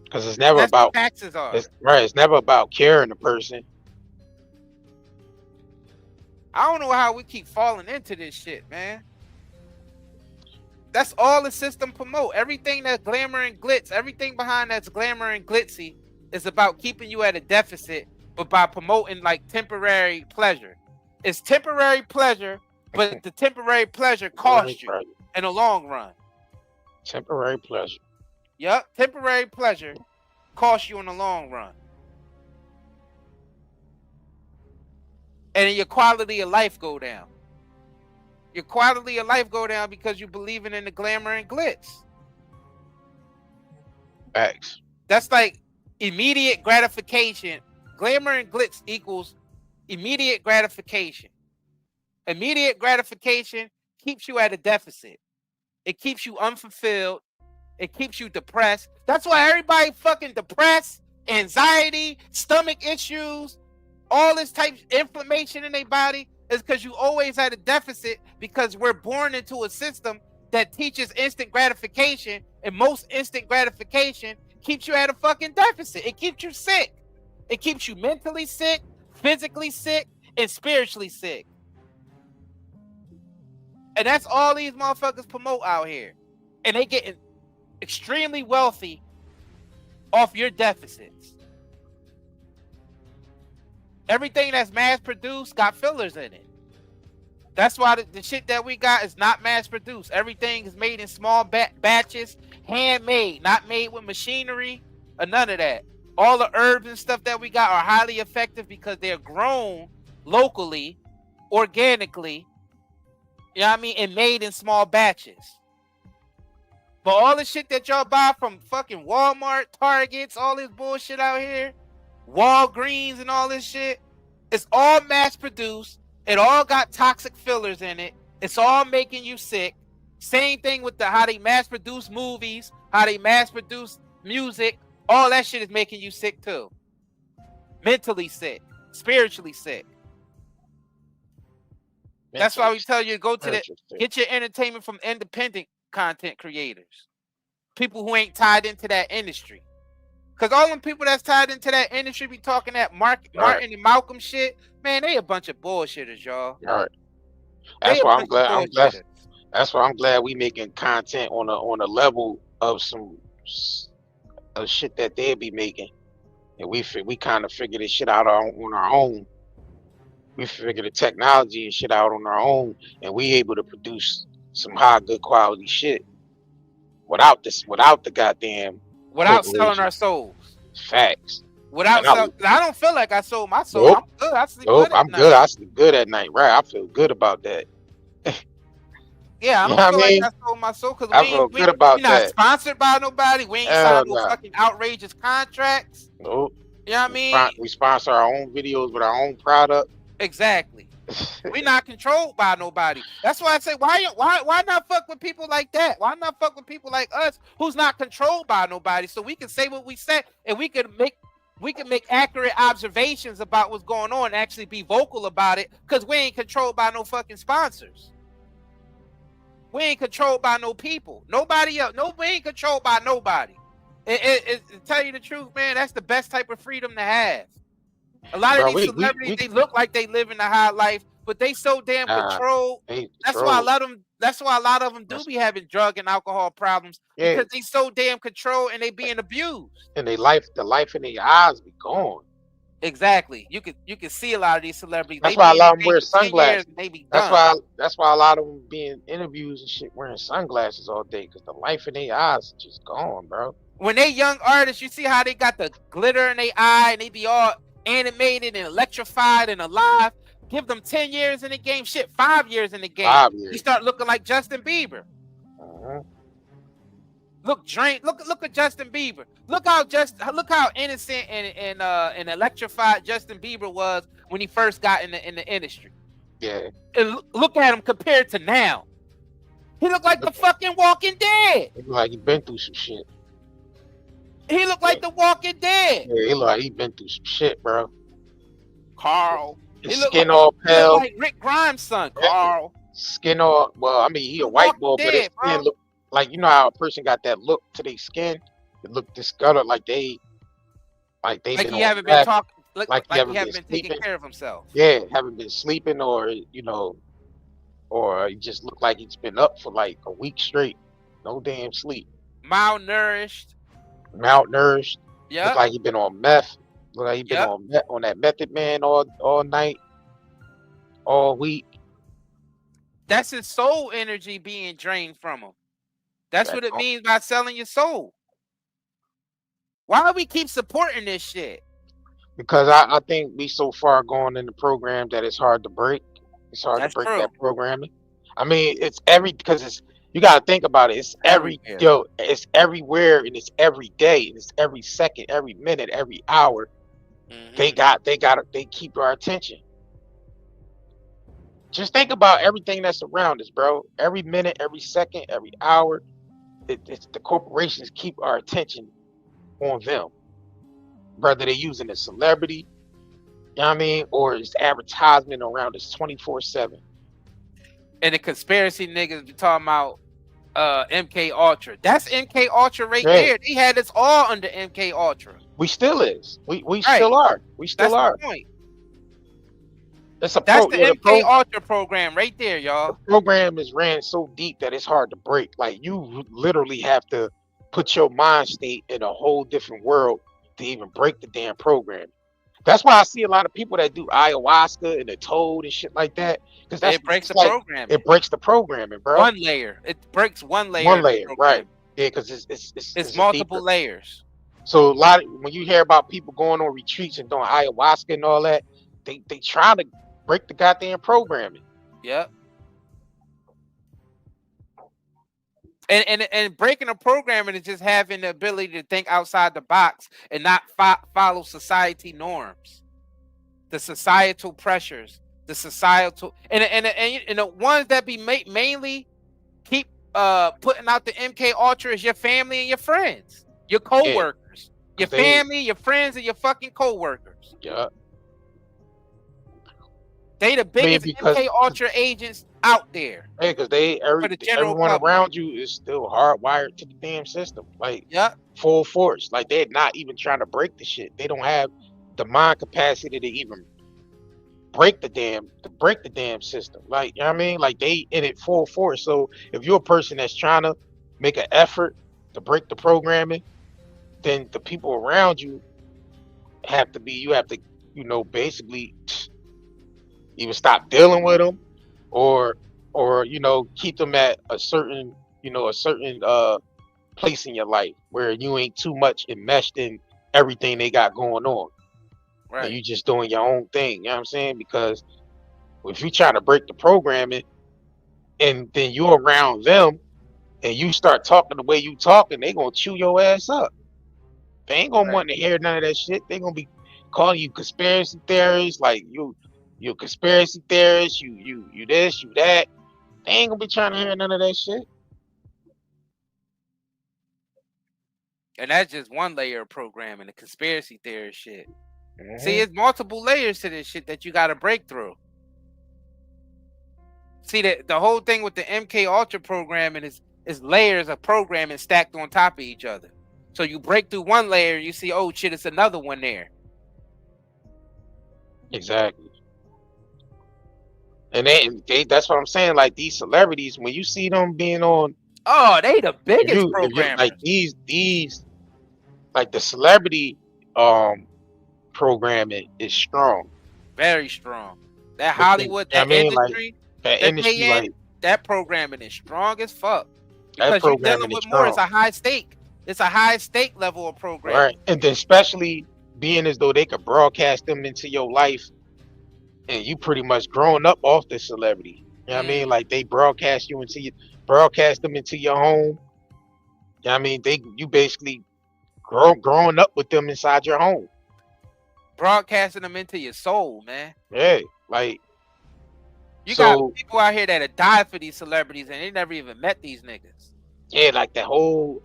Because it's never That's about what taxes are. It's never about curing the person. I don't know how we keep falling into this shit, man. That's all the system promote. Everything that's glamour and glitz, everything behind that's glamour and glitzy is about keeping you at a deficit, but by promoting like temporary pleasure. It's temporary pleasure, but the temporary pleasure costs you in the long run. Temporary pleasure. Yep, temporary pleasure costs you in the long run. And then your quality of life go down. Your quality of life go down because you believing in the glamour and glitz. Facts. That's like immediate gratification. Glamour and glitz equals immediate gratification. Immediate gratification keeps you at a deficit. It keeps you unfulfilled. It keeps you depressed. That's why everybody fucking depressed, anxiety, stomach issues, all this type of inflammation in their body is because you always at a deficit, because we're born into a system that teaches instant gratification, and most instant gratification keeps you at a fucking deficit. It keeps you sick. It keeps you mentally sick, physically sick, and spiritually sick. And that's all these motherfuckers promote out here. And they getting extremely wealthy off your deficits. Everything that's mass produced got fillers in it. That's why the shit that we got is not mass produced. Everything is made in small batches, handmade, not made with machinery or none of that. All the herbs and stuff that we got are highly effective because they're grown locally, organically, you know what I mean, and made in small batches. But all the shit that y'all buy from fucking Walmart, Targets, all this bullshit out here, Walgreens and all this shit, it's all mass produced. It all got toxic fillers in it. It's all making you sick. Same thing with how they mass produce movies, how they mass produce music. All that shit is making you sick too. Mentally sick, spiritually sick. That's why we tell you to go to get your entertainment from independent content creators. People who ain't tied into that industry. Because all them people that's tied into that industry be talking that Martin and Malcolm shit, man, they a bunch of bullshitters, y'all. All right. That's why I'm glad. That's why I'm glad we making content on a level of some shit that they'll be making, and we kind of figure this shit out on our own. We figure the technology and shit out on our own, and we able to produce some high, good quality shit without the goddamn. Without selling our souls. Facts. Without selling, I don't feel like I sold my soul. Nope. I'm good. I sleep nope, good at I'm night. good. I sleep good at night. Right. I feel good about that. Yeah, I don't feel like I sold my soul because we're not sponsored by nobody. We ain't signed no fucking outrageous contracts. Nope. You know what I mean? We sponsor our own videos with our own product. Exactly. We're not controlled by nobody. That's why I say, why not fuck with people like that? Why not fuck with people like us who's not controlled by nobody? So we can say what we say, and we can make accurate observations about what's going on and actually be vocal about it, because we ain't controlled by no fucking sponsors. We ain't controlled by no people. Nobody else. No, we ain't controlled by nobody. To tell you the truth, man, that's the best type of freedom to have. A lot of Bro, these celebrities, they look like they live in the high life, but they so damn controlled. That's why a lot of them do be having drug and alcohol problems, because they so damn controlled and they being abused. And the life in their eyes be gone. Exactly. You can see a lot of these celebrities. That's why a lot of them wear sunglasses. They be done. That's why a lot of them being interviews and shit wearing sunglasses all day, because the life in their eyes is just gone, bro. When they young artists, you see how they got the glitter in their eye and they be all animated and electrified and alive. Give them 10 years in the game, 5 years in the game. 5 years. You start looking like Justin Bieber. Look drained. Look at Justin Bieber. Look how innocent and electrified Justin Bieber was when he first got in the industry. Yeah. And look at him compared to now. He looked like the fucking Walking Dead. He look like he been through some shit. He looked like the Walking Dead. Yeah, he look like he been through some shit, bro. Carl. His skin all pale. Like Rick Grimes' son, Carl. Skin all, well, I mean, he a white boy, but his skin look like, you know how a person got that look to their skin? It look discolored, like he haven't been talking, like he haven't been taking care of himself. Yeah, haven't been sleeping, or or he just looked like he's been up for like a week straight, no damn sleep. Malnourished. Yeah. Look like he been on meth. Look like he been on that method man all night, all week. That's his soul energy being drained from him. That's what it means by selling your soul. Why do we keep supporting this shit? Because I think we so far gone in the program that it's hard to break. It's hard to break that programming. I mean, you gotta think about it. It's it's everywhere, and it's every day, and it's every second, every minute, every hour. They keep our attention. Just think about everything that's around us, bro. Every minute, every second, every hour. It's the corporations keep our attention on them. Whether they're using a celebrity, you know what I mean, or it's advertisement around us 24/7. And the conspiracy niggas be talking about MK Ultra. That's MK Ultra right there. They had us all under MK Ultra. We still is. We still are. We still are. The point. That's the MK Ultra program right there, y'all. The program is ran so deep that it's hard to break. Like, you literally have to put your mind state in a whole different world to even break the damn program. That's why I see a lot of people that do ayahuasca and the toad and shit like that. Because it breaks the programming. It breaks the programming, bro. One layer. It breaks one layer. One layer, right? Yeah, because it's multiple layers. So when you hear about people going on retreats and doing ayahuasca and all that, they try to break the goddamn programming. Yep. And breaking a programming is just having the ability to think outside the box and not follow society norms, the societal pressures, the societal and the ones that be mainly keep putting out the MK Ultra is your family and your friends, your co-workers, your family, your friends, and your fucking co-workers. Yeah. They the biggest MK Ultra agents out there. Hey, because everyone around you is still hardwired to the damn system. Like, full force. Like, they're not even trying to break the shit. They don't have the mind capacity to even break the damn system. Like, you know what I mean? Like, they in it full force. So if you're a person that's trying to make an effort to break the programming, then the people around you have to, basically either stop dealing with them or keep them at a certain place in your life where you ain't too much enmeshed in everything they got going on. Right. And you just doing your own thing, you know what I'm saying? Because if you trying to break the programming and then you're around them and you start talking the way you talking, they gonna chew your ass up. They ain't gonna want to hear none of that shit. They gonna be calling you conspiracy theorists, like you conspiracy theorist, you this, you that. They ain't gonna be trying to hear none of that shit. And that's just one layer of programming, the conspiracy theorist shit. See, it's multiple layers to this shit that you gotta break through. See, the whole thing with the MK Ultra programming is layers of programming stacked on top of each other. So you break through one layer, you see, oh shit, it's another one there. Exactly. And that's what I'm saying. Like these celebrities, when you see them being on, oh, they the biggest if you programmers. like these, like the celebrity programming is strong, very strong. That But Hollywood, I that mean, like industry, that that industry, they in, like that programming is strong as fuck. that Because you're programming dealing is with more. It's strong, a high stake. It's a high stake level of programming. right? And then especially being as though they could broadcast them into your life, and you pretty much growing up off the celebrity. You know what I mean? Like they broadcast them into your home. You know what I mean? You basically growing up with them inside your home. Broadcasting them into your soul, man. Yeah, like you got people out here that die for these celebrities and they never even met these niggas. Yeah, like that whole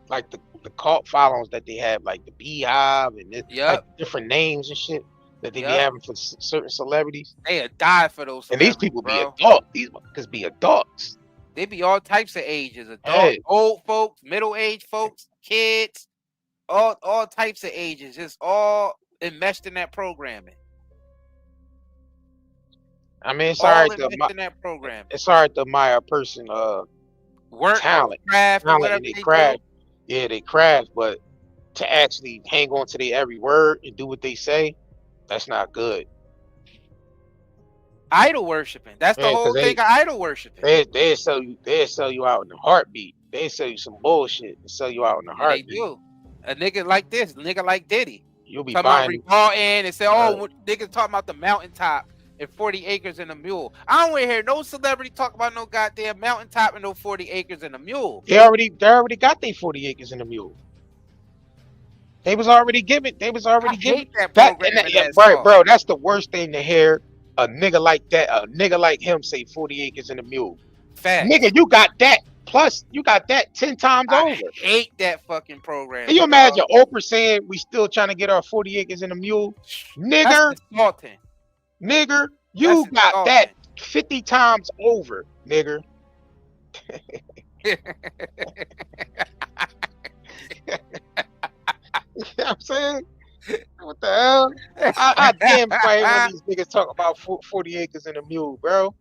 like the cult followings that they have, like the Beehive and like different names and shit that they be having for certain celebrities. They die for those. And these people be adults. These motherfuckers be adults. They be all types of ages, adults, old folks, middle-aged folks, kids, all types of ages, just all enmeshed in that programming. I mean, it's all right to admire a person work, talent, craft, and they craft. Yeah, they craft, but to actually hang on to their every word and do what they say, that's not good. Idol worshiping. That's the whole thing of idol worshiping. They sell you out in a heartbeat. They sell you some bullshit and sell you out in a heartbeat. They do. A nigga like this, a nigga like Diddy. You'll be talking about and say, oh, niggas talking about the mountaintop and 40 acres and a mule. I don't want to hear no celebrity talk about no goddamn mountaintop and no 40 acres and a mule. They already got their 40 acres and a mule. They was already given. that program. Bro, that's the worst thing to hear. A nigga like that, a nigga like him say 40 acres and a mule. Fact. Nigga, you got that. Plus, you got that 10 times over. I hate that fucking program. Can you imagine Oprah saying we still trying to get our 40 acres and a mule? Nigger, nigger, you got that 50 times over, nigger. You know what I'm saying? What the hell? I damn fight when these niggas talk about 40 acres and a mule, bro.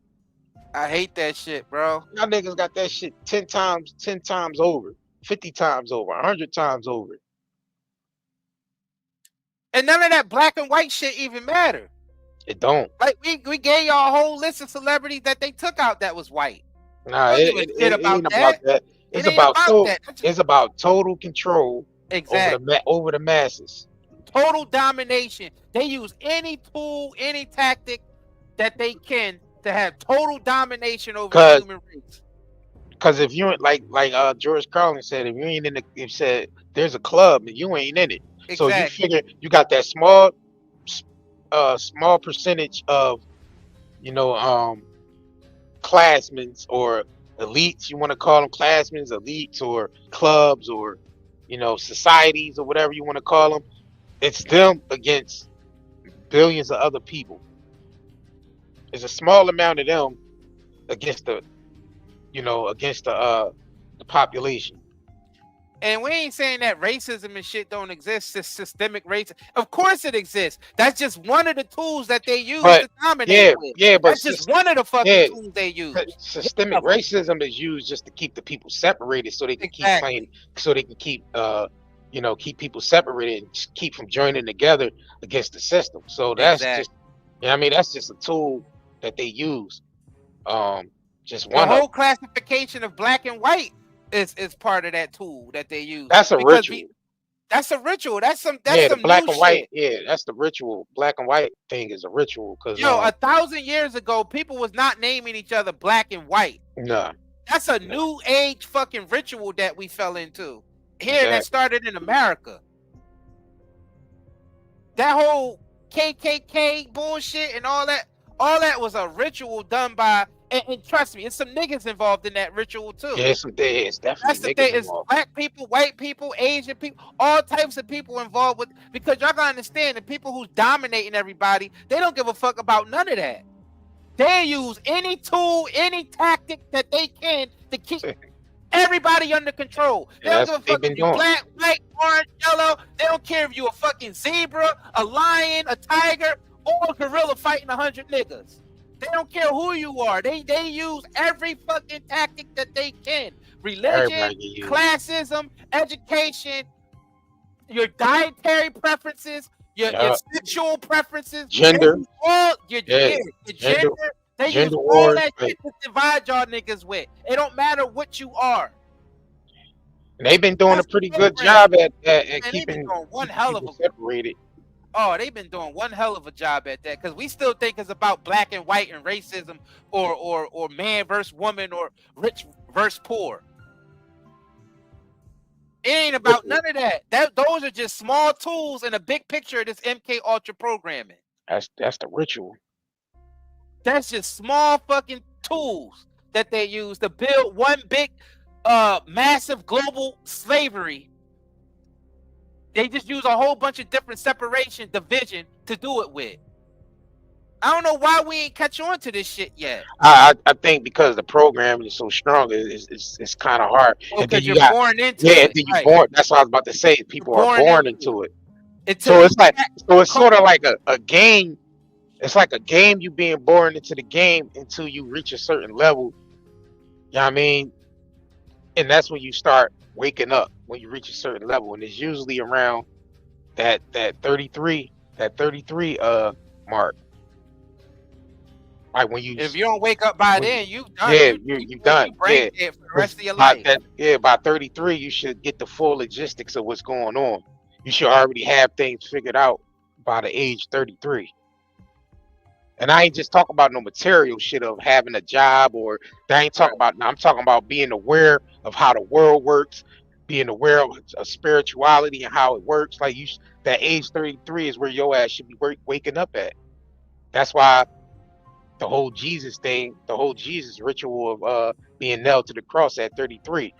I hate that shit, bro. Y'all niggas got that shit 10 times over, 50 times over, 100 times over. And none of that black and white shit even matter. It don't. Like we gave y'all a whole list of celebrities that they took out that was white. Nah, it ain't about that. It's about total control over the masses. Total domination. They use any tool, any tactic that they can to have total domination over the human race. Because if you like George Carlin said, if you ain't in it said there's a club and you ain't in it. Exactly. So you figure you got that small percentage of, classmen or elites, you want to call them classmen, elites, or clubs, or societies, or whatever you want to call them. It's them against billions of other people. It's a small amount of them against the population. And we ain't saying that racism and shit don't exist. It's systemic racism. Of course it exists. That's just one of the tools that they use to dominate with. Yeah, but that's just one of the fucking tools they use. Systemic racism is used just to keep the people separated, so they can keep playing, so they can keep keep people separated and keep from joining together against the system. So that's just, that's just a tool that they use. Just one. The whole classification of black and white is part of that tool that they use. That's a ritual. That's a ritual. That's some black and white. Shit. Yeah, that's the ritual. Black and white thing is a ritual. Cause 1,000 years ago, people was not naming each other black and white. Nah. That's a new age fucking ritual that we fell into. Here that started in America. That whole KKK bullshit and all that was a ritual done by, and trust me, it's some niggas involved in that ritual too. Yeah, it's definitely. That's the thing. It's black people, white people, Asian people, all types of people involved with, because y'all gotta understand, the people who's dominating everybody, they don't give a fuck about none of that. They use any tool, any tactic that they can to keep Everybody under control. They Yeah, don't that's give a what they've fuck if been you doing. black, white, orange, yellow. They don't care if you a fucking zebra, a lion, a tiger, or a gorilla fighting 100 niggas. They don't care who you are. They use every fucking tactic that they can. Religion, Everybody get used. classism, education, your dietary preferences, your sexual preferences, Gender. they use all your Yeah. gender. They use Gender all wars, that like- shit to divide y'all niggas with. It don't matter what you are. And they've been doing That's a pretty the good program. job at Man, they've been keeping doing one hell of people a separated. Oh, they've been doing one hell of a job at that because we still think it's about black and white and racism or man versus woman or rich versus poor. It ain't about none of that. Those are just small tools in a big picture of this MK Ultra programming. That's the ritual. That's just small fucking tools that they use to build one big massive global slavery. They just use a whole bunch of different separation, division to do it with. I don't know why we ain't catch on to this shit yet. I think because the programming is so strong, it's kind of hard. Oh, because you're born into it. it. And then you're born. That's what I was about to say. People are born into it. So it's sort of like a game. It's like a game, you being born into the game until you reach a certain level. You know what I mean? And that's when you start waking up, when you reach a certain level. And it's usually around that 33 mark. Like when you, if you don't wake up by then, you done. Yeah, you done. You Yeah, for the rest of your life. By 33, you should get the full logistics of what's going on. You should already have things figured out by the age 33. And I ain't just talking about no material shit of having a job or I ain't talking about. I'm talking about being aware of how the world works, being aware of spirituality and how it works. Like that age 33 is where your ass should be waking up at. That's why the whole Jesus thing, the whole Jesus ritual of being nailed to the cross at 33.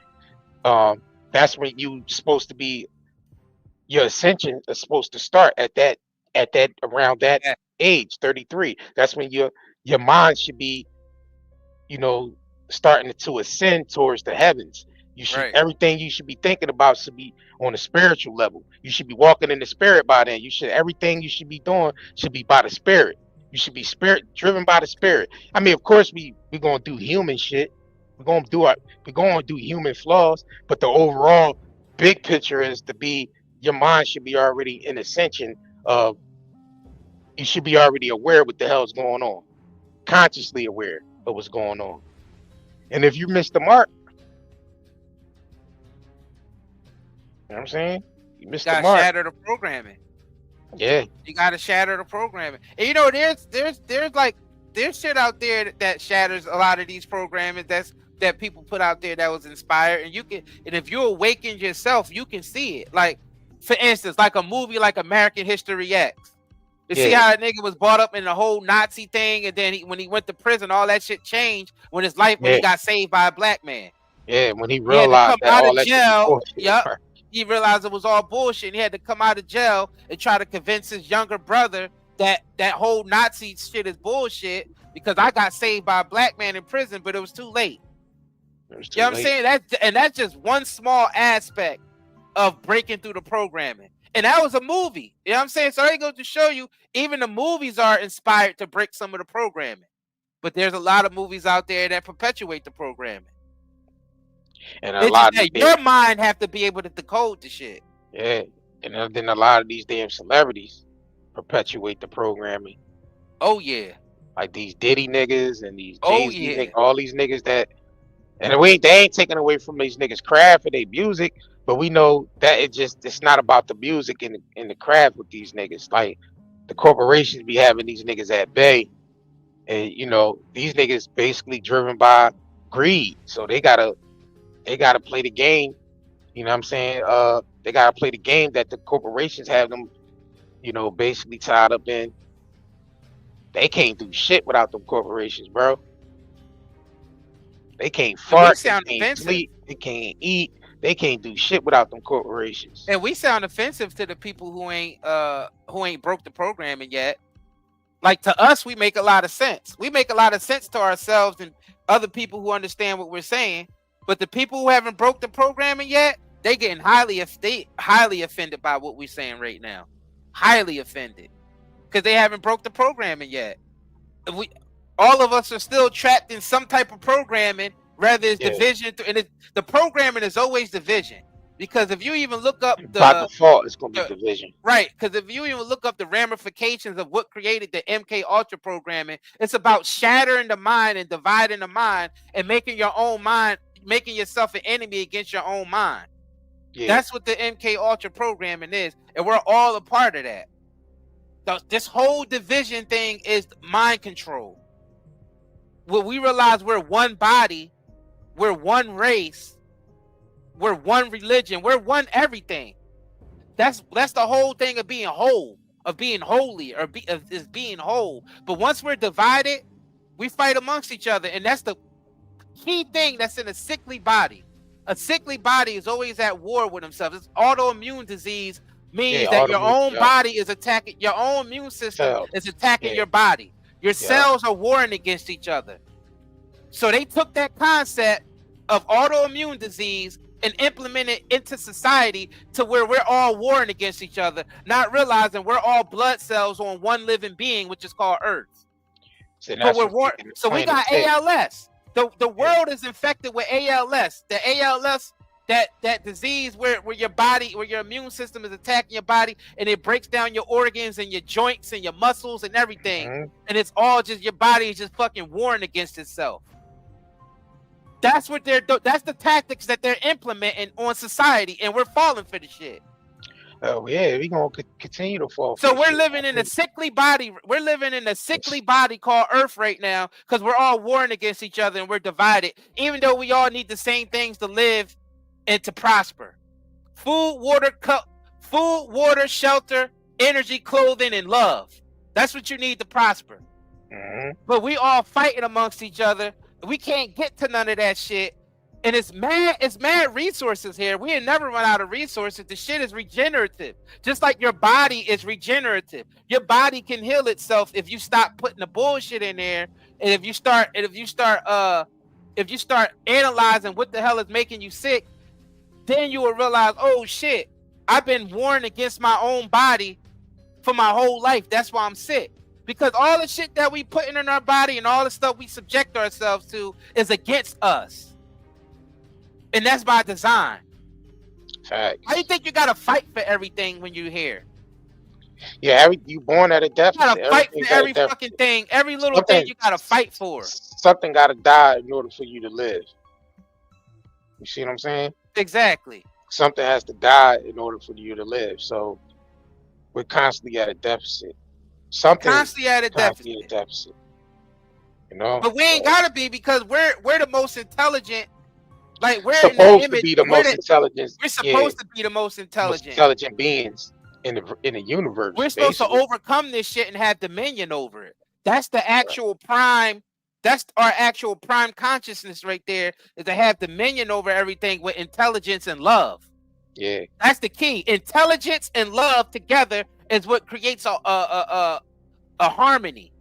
That's when you supposed to be. Your ascension is supposed to start at that around that age 33. That's when your mind should be, starting to ascend towards the heavens. You should everything you should be thinking about should be on a spiritual level. You should be walking in the spirit by then. Everything you should be doing should be by the spirit. You should be driven by the spirit. I mean, of course we're gonna do human shit. We're gonna do human flaws, but the overall big picture is to be. Your mind should be already in ascension of. You should be already aware what the hell's going on, consciously aware of what's going on. And if you miss the mark, you know what I'm saying? You missed the mark. You gotta shatter the programming. Yeah. You gotta shatter the programming. And there's shit out there that shatters a lot of these programming that people put out there that was inspired. And if you awaken yourself, you can see it. Like, for instance, like a movie like American History X. You see how a nigga was brought up in the whole Nazi thing, and then when he went to prison, all that shit changed when he got saved by a black man. Yeah, when he realized that all that shit was bullshit. Yep. He realized it was all bullshit. And he had to come out of jail and try to convince his younger brother that whole Nazi shit is bullshit because I got saved by a black man in prison, but it was too late. You know what I'm saying? That's just one small aspect of breaking through the programming. And that was a movie. You know what I'm saying? So they go to show you, even the movies are inspired to break some of the programming. But there's a lot of movies out there that perpetuate the programming. And your mind have to be able to decode the shit. Yeah. And then a lot of these damn celebrities perpetuate the programming. Oh yeah. Like these Diddy niggas and these Jay-Z niggas, all these niggas that. And they ain't taking away from these niggas' craft or their music, but we know that it's not about the music and the craft with these niggas. Like the corporations be having these niggas at bay, and these niggas basically driven by greed. So they gotta play the game. You know what I'm saying? They gotta play the game that the corporations have them, basically tied up in. They can't do shit without them corporations, bro. They can't fart, they can't sleep, they can't eat, they can't do shit without them corporations. And we sound offensive to the people who ain't broke the programming yet. Like to us, we make a lot of sense. We make a lot of sense to ourselves and other people who understand what we're saying. But the people who haven't broke the programming yet, they getting highly offended by what we're saying right now. Highly offended. Because they haven't broke the programming yet. All of us are still trapped in some type of programming, rather it's division. And the programming is always division. Because if you even look up by default, it's going to be division. Right. Because if you even look up the ramifications of what created the MK Ultra programming, it's about shattering the mind and dividing the mind and making your own mind, making yourself an enemy against your own mind. Yeah. That's what the MK Ultra programming is. And we're all a part of that. This whole division thing is mind control. When we realize we're one body, we're one race, we're one religion, we're one everything. That's the whole thing of being whole, of being holy, is being whole. But once we're divided, we fight amongst each other, and that's the key thing that's in a sickly body. A sickly body is always at war with himself. It's autoimmune disease means that your own body is attacking, your own immune system is attacking your body. Your cells are warring against each other. So they took that concept of autoimmune disease and implemented it into society to where we're all warring against each other, not realizing we're all blood cells on one living being, which is called Earth. So we got ALS. The world is infected with ALS. The ALS, that disease where your body, where your immune system is attacking your body and it breaks down your organs and your joints and your muscles and everything. And it's all just, your body is just fucking warring against itself. That's what that's the tactics that they're implementing on society, and we're falling for the shit. Oh yeah, we're gonna continue to fall. So we're living in a sickly body. We're living in a sickly body called Earth right now, because we're all warring against each other and we're divided. Even though we all need the same things to live and to prosper: food, water, shelter, energy, clothing, and love. That's what you need to prosper. But we all fighting amongst each other. We can't get to none of that shit. And it's mad resources here. We ain't never run out of resources. The shit is regenerative. Just like your body is regenerative. Your body can heal itself if you stop putting the bullshit in there. And if you start analyzing what the hell is making you sick, then you will realize, oh shit, I've been warring against my own body for my whole life. That's why I'm sick. Because all the shit that we put in our body and all the stuff we subject ourselves to is against us. And that's by design. Facts. How do you think you gotta fight for everything when you're here? Yeah, you born at a deficit. You gotta fight for every fucking thing. Every little thing you gotta fight for. Something gotta die in order for you to live. You see what I'm saying? Exactly. Something has to die in order for you to live. So we're constantly at a deficit. Something constantly at a deficit. You know? But we ain't gotta be, because we're the most intelligent. Like we're supposed to be the most intelligent. We're supposed to be the most intelligent beings in the universe. We're supposed to overcome this shit and have dominion over it. That's the actual prime. That's our actual prime consciousness right there, is to have dominion over everything with intelligence and love. Yeah, that's the key. Intelligence and love together is what creates a harmony.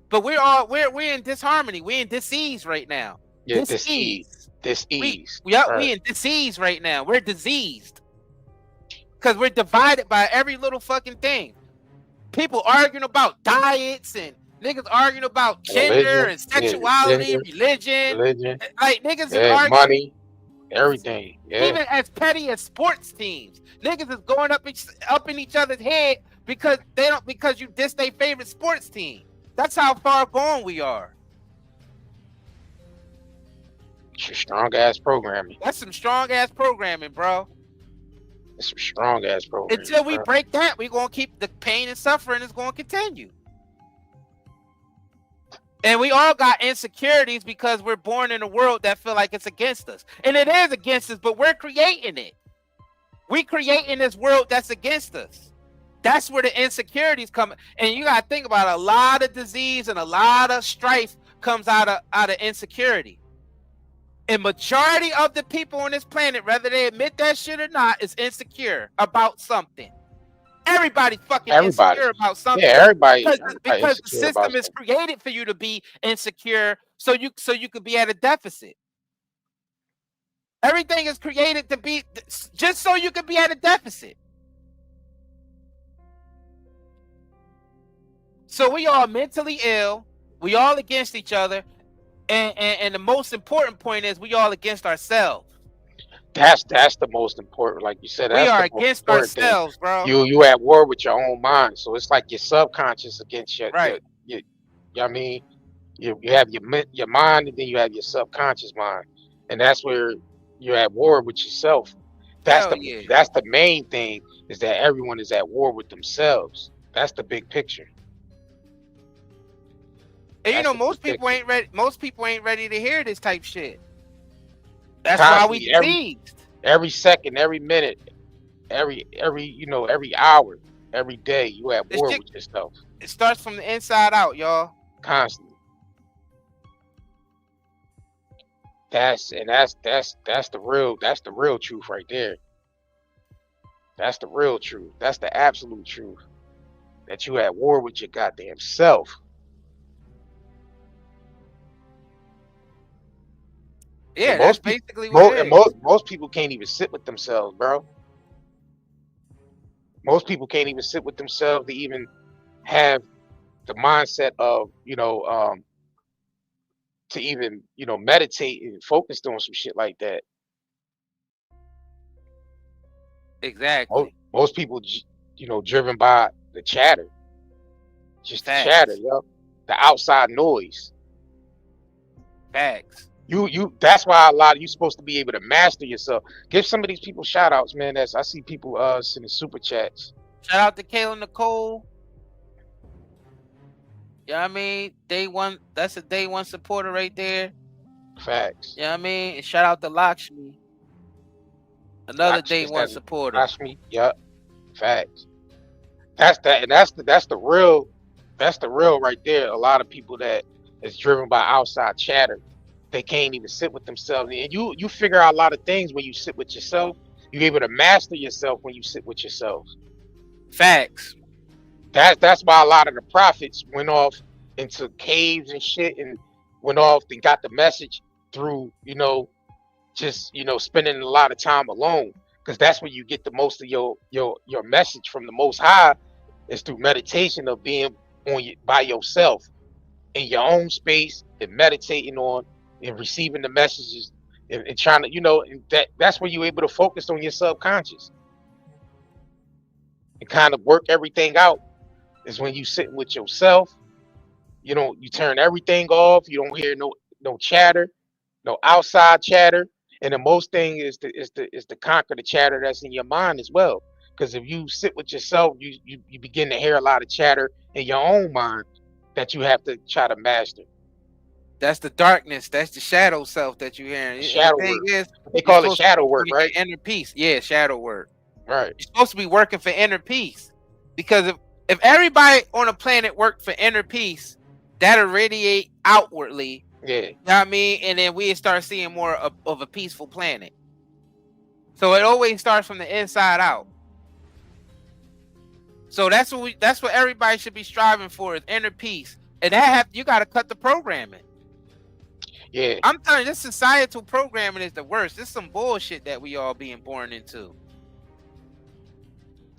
But we're in disharmony. We're in disease right now. Yeah, disease. We in disease right now. We're diseased because we're divided by every little fucking thing. People arguing about diets and niggas arguing about gender and sexuality, religion. Like niggas is arguing money, everything. Yeah. Even as petty as sports teams, niggas is going up in each other's head because you diss their favorite sports team. That's how far gone we are. Strong ass programming. That's some strong ass programming, bro. It's some strong ass programming. Until we break that, we're gonna keep the pain and suffering is gonna continue. And we all got insecurities because we're born in a world that feel like it's against us. And it is against us, but we're creating it. We creating this world that's against us. That's where the insecurities come. And you gotta think about it, a lot of disease and a lot of strife comes out of insecurity. And majority of the people on this planet, whether they admit that shit or not, is insecure about something. Everybody's fucking insecure about something. Yeah, everybody. Because the system is created for you to be insecure, so you could be at a deficit. Everything is created to be just so you can be at a deficit. So we all mentally ill. We all against each other. And the most important point is we all against ourselves. That's the most important. Like you said, We that's are the most against important thing. ourselves, bro. You at war with your own mind. So it's like your subconscious against your right. You know what I mean? You have your mind, and then you have your subconscious mind, and that's where you're at war with yourself. That's the main thing, is that everyone is at war with themselves. That's the big picture. And That's most people ain't ready. Most people ain't ready to hear this type shit. That's why we diseased. Every second, every minute, every hour, every day, you at war with yourself. It starts from the inside out, y'all. Constantly. That's the real truth right there. That's the real truth. That's the absolute truth. That you at war with your goddamn self. Yeah, that's basically what it is. Most people can't even sit with themselves, bro. Most people can't even sit with themselves to even have the mindset of, to even, meditate and focus on some shit like that. Exactly. Most people, driven by the chatter. Just the chatter, the outside noise. Facts. That's why you're supposed to be able to master yourself. Give some of these people shout outs, man. I see people sending super chats. Shout out to Kayla Nicole. Yeah, I mean, day one, that's a day one supporter right there. Facts. Yeah, I mean, and shout out to Lakshmi. Another day one supporter. Lakshmi, yep. Facts. That's the real right there. A lot of people that is driven by outside chatter. They can't even sit with themselves. And you figure out a lot of things when you sit with yourself. You're able to master yourself when you sit with yourself. Facts. That's why a lot of the prophets went off into caves and shit, and went off and got the message through, just spending a lot of time alone, because that's where you get the most of your message from the Most High, is through meditation, of being by yourself in your own space and meditating on and receiving the messages and trying to, and that's where you're able to focus on your subconscious and kind of work everything out. Is when you sitting with yourself, you turn everything off. You don't hear no chatter, no outside chatter. And the most thing is to conquer the chatter that's in your mind as well. Because if you sit with yourself, you begin to hear a lot of chatter in your own mind that you have to try to master. That's the darkness. That's the shadow self that you're hearing. Shadow work. They call it shadow work, right? Inner peace. Yeah, shadow work. Right. You're supposed to be working for inner peace. Because if everybody on a planet worked for inner peace, that'll radiate outwardly. Yeah. You know what I mean? And then we start seeing more of a peaceful planet. So it always starts from the inside out. So that's what everybody should be striving for, is inner peace. And you gotta cut the programming. Yeah. I'm telling you, this societal programming is the worst. This is some bullshit that we all being born into.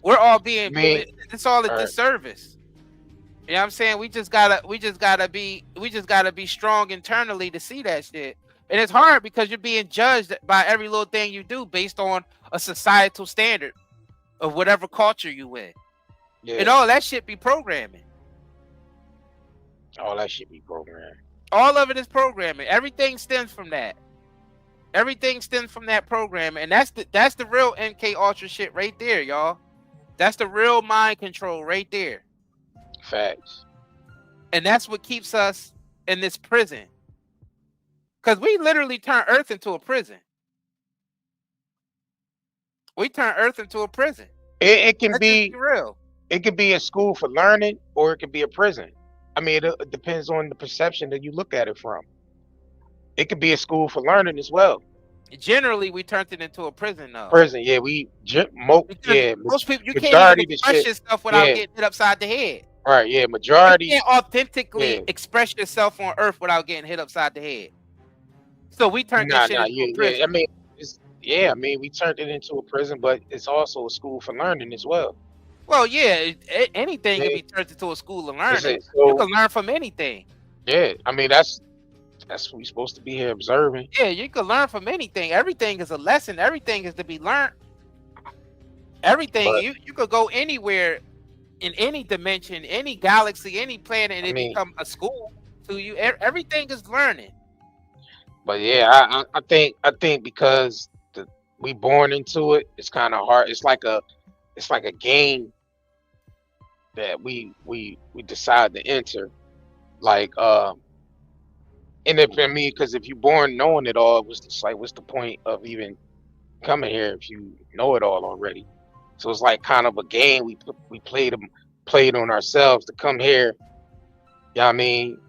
We're all being, it's all a disservice. You know what I'm saying? We just gotta be strong internally to see that shit. And it's hard because you're being judged by every little thing you do based on a societal standard of whatever culture you in. Yeah. And all that shit be programming. All that shit be programming. All of it is programming. Everything stems from that. Everything stems from that programming. And that's the real MK Ultra shit right there, y'all. That's the real mind control right there. Facts. And that's what keeps us in this prison. Because we literally turn Earth into a prison. We turn Earth into a prison. It can be real. It could be a school for learning, or it could be a prison. I mean, it depends on the perception that you look at it from. It could be a school for learning as well. Generally, we turned it into a prison, though. Prison, yeah. Most people, you can't even express yourself without getting hit upside the head. Right, yeah, majority. You can't authentically express yourself on Earth without getting hit upside the head. So we turned this shit into a prison. I mean, Yeah, I mean, we turned it into a prison, but it's also a school for learning as well. Well, yeah, anything can Yeah. be turned into a school of Is learning. it? So, You can learn from anything. yeah, I mean, that's what we're supposed to be here observing. Yeah, you can learn from anything. Everything is a lesson. Everything is to be learned. Everything. But, You could go anywhere in any dimension, any galaxy, any planet, and I it mean, become a school to you. Everything is learning. but yeah, I think because we born into it, it's kind of hard. It's like a game that we decide to enter. Like, and if I mean, because if you're born knowing it all, what's the point of even coming here if you know it all already? So it's like kind of a game we played on ourselves to come here. You know what I mean?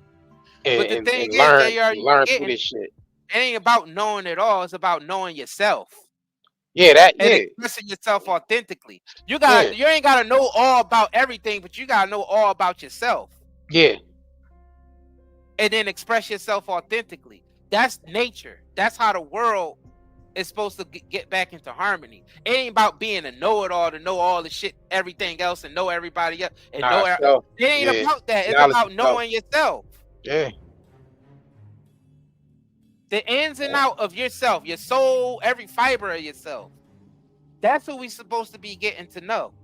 But the And thing is, learn JR, through this shit. It ain't about knowing it all. It's about knowing yourself. Yeah, and expressing yourself authentically. You ain't gotta know all about everything, but you gotta know all about yourself. Yeah. And then express yourself authentically. That's nature. That's how the world is supposed to get back into harmony. It ain't about being a know-it-all to know all the shit, everything else, and know everybody else. And it ain't about that. It's about knowing yourself. Yeah. The ins and out of yourself, your soul, every fiber of yourself. That's who we supposed to be getting to know.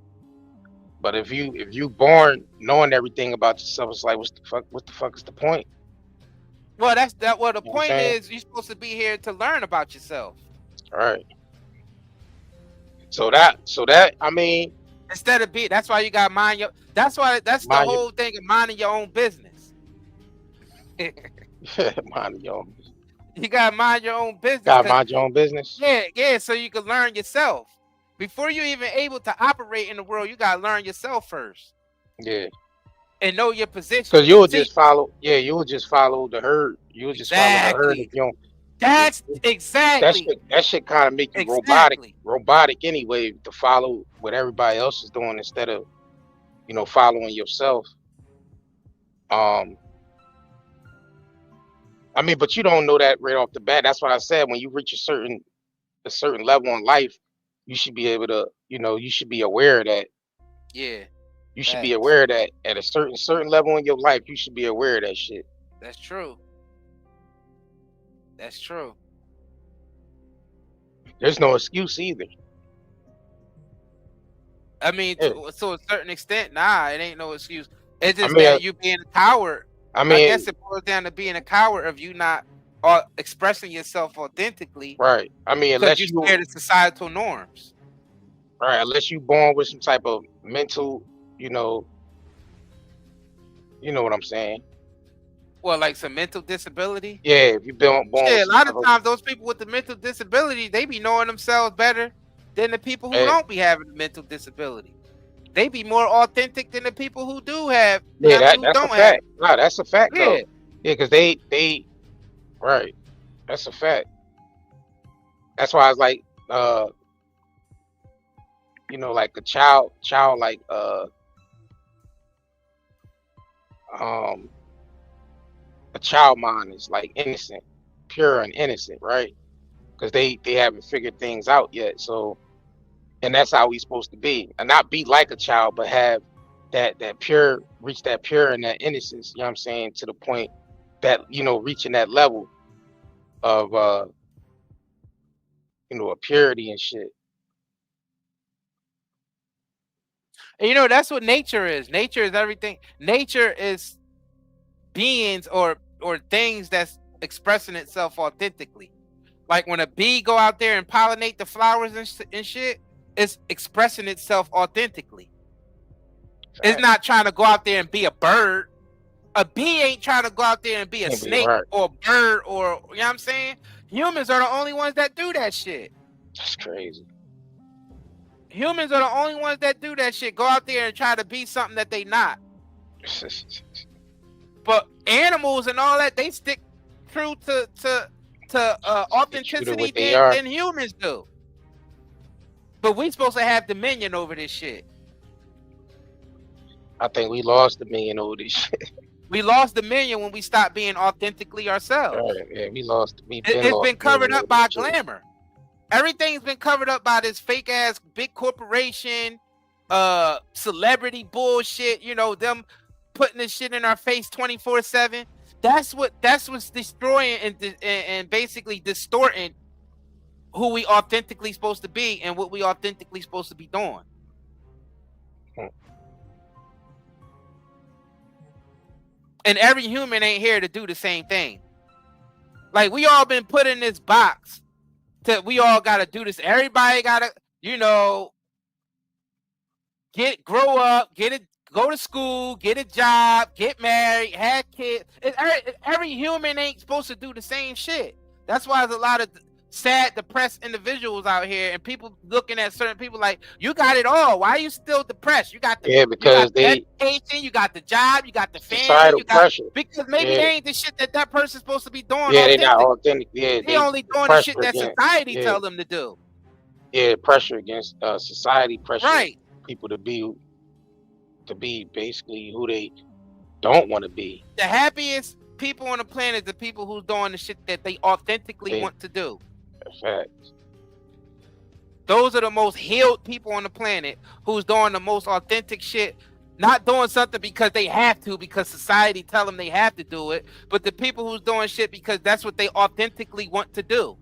But if you born knowing everything about yourself, it's like what the fuck is the point? Well, the point is you're supposed to be here to learn about yourself. All right. So that I mean, instead of that's why you got mind your. That's the whole thing of minding your own business. Mind your own business. You gotta mind your own business. Gotta mind your own business. Yeah. So you can learn yourself. Before you even able to operate in the world, you gotta learn yourself first. Yeah. And know your position. Because you will just follow the herd. You will just follow the herd if you don't. That's exactly. That shit kind of make you robotic anyway, to follow what everybody else is doing instead of, following yourself. I mean, but you don't know that right off the bat. That's why I said when you reach a certain level in life, you should be able to, you should be aware of that. Yeah. You should be aware of that at a certain level in your life. You should be aware of that shit. That's true. That's true. There's no excuse either. I mean, to a certain extent, nah, it ain't no excuse. It's just that you being a coward. I guess it boils down to being a coward of you not expressing yourself authentically. Right. I mean, unless you're scared of societal norms. Right. Unless you're born with some type of mental, you know what I'm saying? Well, like some mental disability? Yeah, if you've been born. Yeah, a lot of times those people with the mental disability, they be knowing themselves better than the people who don't be having a mental disability. They be more authentic than the people who do have. Yeah, that's a fact. No, that's a fact though. Yeah, because they right. That's a fact. That's why I was like, like a child like a child mind is like innocent, pure and innocent, right? Because they haven't figured things out yet. So, and that's how we supposed to be, and not be like a child, but have that pure, reach that pure and that innocence. You know what I'm saying? To the point that reaching that level of a purity and shit. And that's what nature is. Nature is everything. Nature is beings or things that's expressing itself authentically. Like when a bee go out there and pollinate the flowers and shit, it's expressing itself authentically. It's not trying to go out there and be a bird. A bee ain't trying to go out there and be a snake or a bird or, you know what I'm saying? Humans are the only ones that do that shit. That's crazy. Humans are the only ones that do that shit. Go out there and try to be something that they not. But animals and all that, they stick true to authenticity than humans do. But we supposed to have dominion over this shit. I think we lost dominion over this shit. We lost dominion when we stopped being authentically ourselves. Right, yeah, we lost. It's been covered up by glamour. Everything's been covered up by this fake ass big corporation, celebrity bullshit. You know, them putting this shit in our face 24/7. That's what's destroying and basically distorting who we authentically supposed to be and what we authentically supposed to be doing. And every human ain't here to do the same thing. Like, we all been put in this box that we all gotta do this. Everybody gotta, you know, grow up, go to school, get a job, get married, have kids. Every human ain't supposed to do the same shit. That's why there's a lot of sad, depressed individuals out here, and people looking at certain people like, you got it all. Why are you still depressed? You got the because the education, you got the job, you got the family, societal pressure. Because maybe they ain't the shit that person's supposed to be doing. Yeah, they're not authentic. Yeah, they only doing the shit that society tell them to do. Yeah, pressure against society, pressure right. People to be basically who they don't want to be. The happiest people on the planet are the people who's doing the shit that they authentically want to do. Facts. Those are the most healed people on the planet who's doing the most authentic shit, not doing something because they have to, because society tell them they have to do it, but the people who's doing shit because that's what they authentically want to do.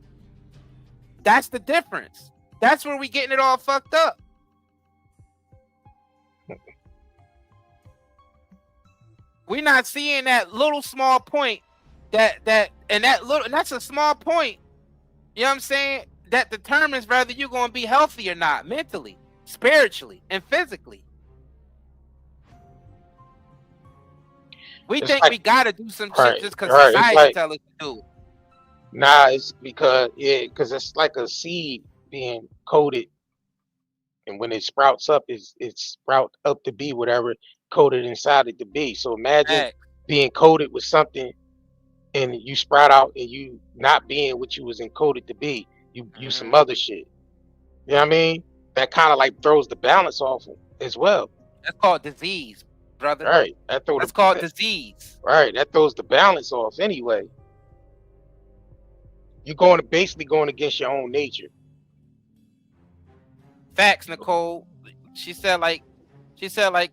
That's the difference. That's where we getting it all fucked up. We're not seeing that little small point and that's a small point. You know what I'm saying? That determines whether you're going to be healthy or not, mentally, spiritually, and physically. We think we got to do some shit just because society tells us to do it. Nah, it's because it's like a seed being coated, and when it sprouts up, it sprout up to be whatever coated inside it to be. So imagine being coated with something, and you sprout out, and you not being what you was encoded to be. You use some other shit. You know what I mean? That kind of like throws the balance off as well. That's called disease, brother. Right. That's called disease. Right. That throws the balance off anyway. You're basically going against your own nature. Facts, Nicole. She said like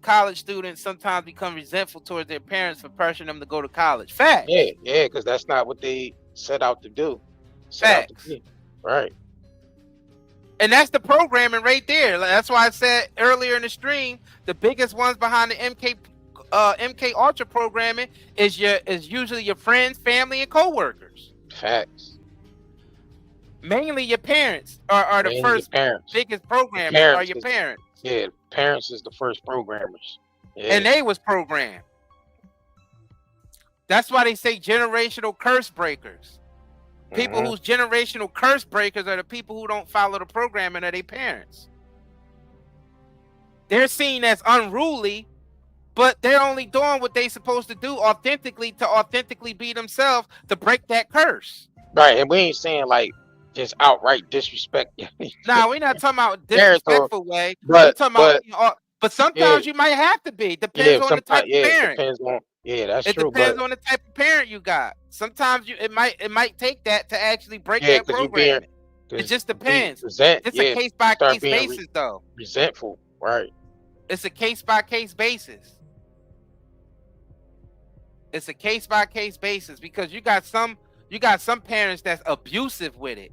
college students sometimes become resentful towards their parents for pressuring them to go to college. Facts. Yeah, because that's not what they set out to do. Facts. Right. And that's the programming right there. That's why I said earlier in the stream, the biggest ones behind the MK Ultra programming is usually your friends, family, and coworkers. Facts. Mainly your parents are the first biggest programmers. Are your parents? Yeah, parents is the first programmers. Yeah. And they was programmed. That's why they say generational curse breakers. People whose generational curse breakers are the people who don't follow the programming of their parents. They're seen as unruly, but they're only doing what they're supposed to do authentically to authentically be themselves to break that curse. Right, and we ain't saying like just outright disrespect. Nah, we're not talking about disrespectful way. But sometimes you might have to be. Depends on the type of parent. Depends on, that's true. It depends on the type of parent you got. Sometimes it might take that to actually break that program. It just depends. It's a case by case basis, though. Resentful, right? It's a case by case basis. It's a case by case basis because you got some parents that's abusive with it.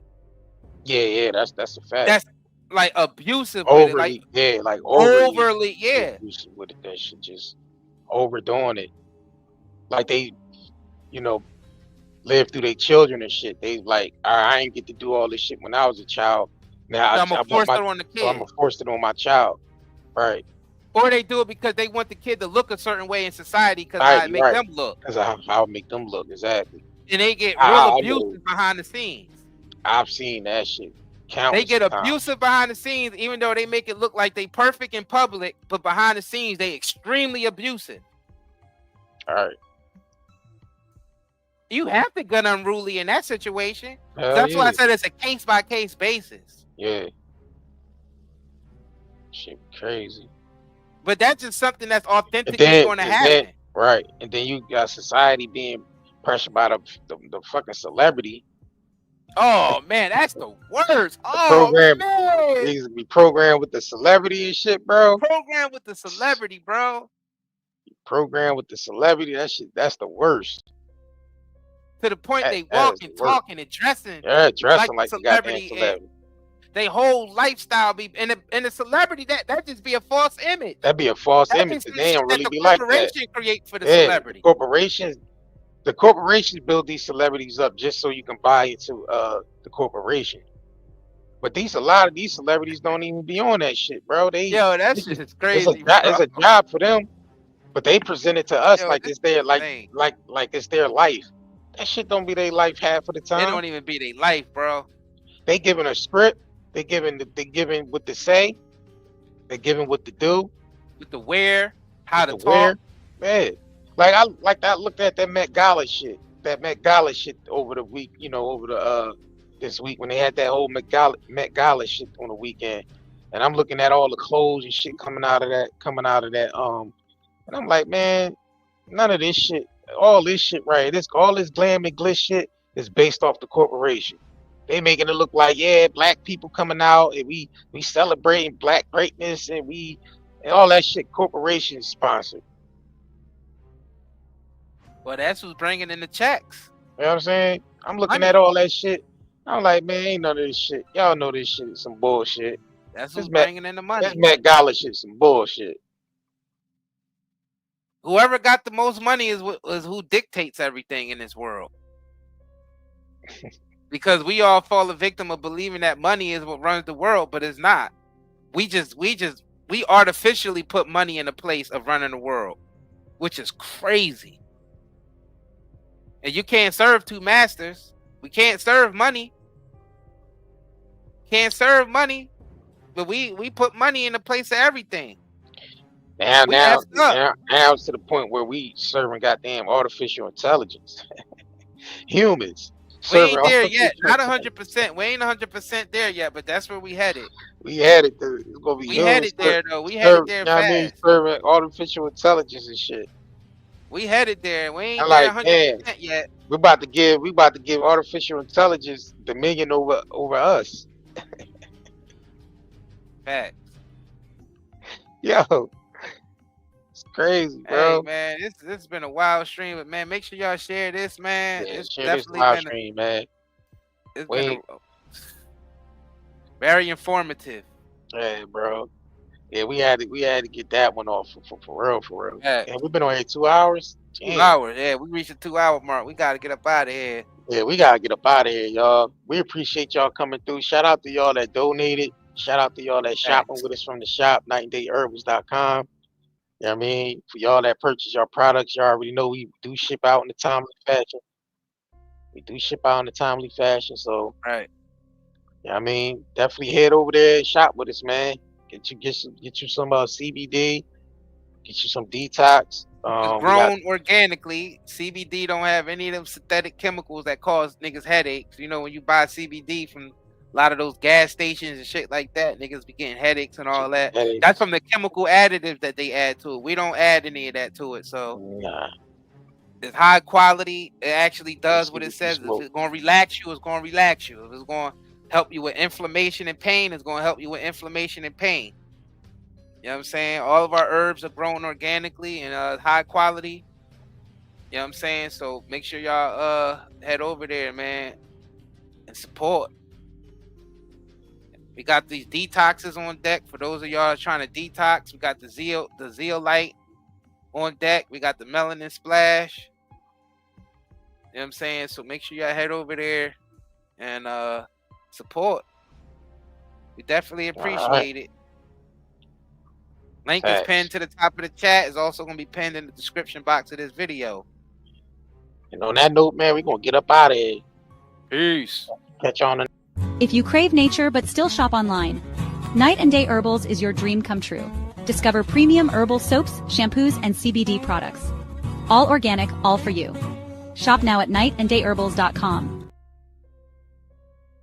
Yeah, that's a fact. That's like abusive overly, with it. Like overly, yeah. Abusive with it, that shit, just overdoing it. Like they, live through their children and shit. They like, I ain't get to do all this shit when I was a child. Now I'm gonna force it on the kid. So I'm gonna force it on my child, right? Or they do it because they want the kid to look a certain way in society because I make them look. Because I'll make them look, exactly. And they get real abusive behind the scenes. I've seen that shit countless They get abusive behind the scenes, even though they make it look like they perfect in public, but behind the scenes they extremely abusive. All right. You have to get unruly in that situation. That's why I said it's a case by case basis. Yeah. Shit crazy. But that's just something that's authentically going to happen. Right. And then you got society being pressured by the fucking celebrity Oh man, that's the worst. The Oh program, man, niggas be programmed with the celebrity and shit, bro. program with the celebrity, bro. Program with the celebrity, that shit, that's the worst. To the point they That is walking, the worst. talking, and dressing Yeah, dressing like the goddamn celebrity. celebrity. They whole lifestyle be and the celebrity that just be a false image. That'd be a false That image. is the They don't shit that really the be like that. corporation create for the Yeah, celebrity. the corporations build these celebrities up just so you can buy into the corporation. But a lot of these celebrities don't even be on that shit, bro. Yo, that shit is crazy, it's a job for them, but they present it to us Yo, like this it's their is insane. like it's their life. That shit don't be their life half of the It time. don't even be their life, bro. They giving a script. They giving what to say. They giving what to do. With the where, how to The talk. where. Man, I looked at that Met Gala shit. That Met Gala shit over the week. You know, over the this week when they had that whole Met Gala shit on the weekend, and I'm looking at all the clothes and shit coming out of that. And I'm like, man, none of this shit, all this shit right, all this glam and glitz shit is based off the corporation. They making it look like, yeah, black people coming out and we celebrating black greatness and all that shit corporation sponsored. Well, that's who's bringing in the checks. You know what I'm saying? I'm looking Money. at all that shit. I'm like, man, ain't none of this shit. Y'all know this shit is some bullshit. That's who's bringing in the money. This Met Gala shit some bullshit. Whoever got the most money is who dictates everything in this world. Because we all fall a victim of believing that money is what runs the world, but it's not. We artificially put money in the place of running the world, which is crazy. And you can't serve two masters. We can't serve money. Can't serve money, but we put money in the place of everything. Now it's to the point where we serving goddamn artificial intelligence. Humans. We ain't there yet. Not 100%. We ain't 100% there yet, but that's where we headed. We headed there. It's gonna be. We headed there though. We headed there fast. I mean, serving artificial intelligence and shit. We headed there. We ain't there 100% yet. We about to give artificial intelligence dominion over us. Facts. Yo, it's crazy, bro. Hey man, this has been a wild stream, but man, make sure y'all share this, man. Yeah, it's share definitely this wild been stream, man. It's been very informative. Yeah, bro. Yeah, we had to get that one off for real. Yeah. And we've been on here 2 hours. Damn. 2 hours, yeah. We reached the 2 hour mark. We gotta get up out of here. Yeah, we gotta get up out of here, y'all. We appreciate y'all coming through. Shout out to y'all that donated. Shout out to y'all that shopping with us from the shop, nightandayherbals.com. You know what I mean? For y'all that purchase our products, y'all already know we do ship out in a timely fashion. So right. Yeah, I mean, definitely head over there and shop with us, man. Get you some CBD, get you some detox. It's grown organically. CBD don't have any of them synthetic chemicals that cause niggas headaches. You know, when you buy CBD from a lot of those gas stations and shit like that, niggas be getting headaches and all that. That's from the chemical additives that they add to it. We don't add any of that to it. So it's high quality. It actually does what it says. If it's going to relax you, it's going to relax you. If it's going to help you with inflammation and pain, it's going to help you with inflammation and pain. You know what I'm saying? All of our herbs are grown organically and high quality. You know what I'm saying? So make sure y'all head over there, man, and support. We got these detoxes on deck for those of y'all trying to detox. We got the zeolite on deck. We got the melanin splash. You know what I'm saying? So make sure y'all head over there and support. We definitely appreciate it. Link is pinned to the top of the chat. It's also going to be pinned in the description box of this video. And on that note, man, we're going to get up out of here. Peace. Catch you on the... If you crave nature but still shop online, Night and Day Herbals is your dream come true. Discover premium herbal soaps, shampoos, and CBD products. All organic, all for you. Shop now at nightandayherbals.com.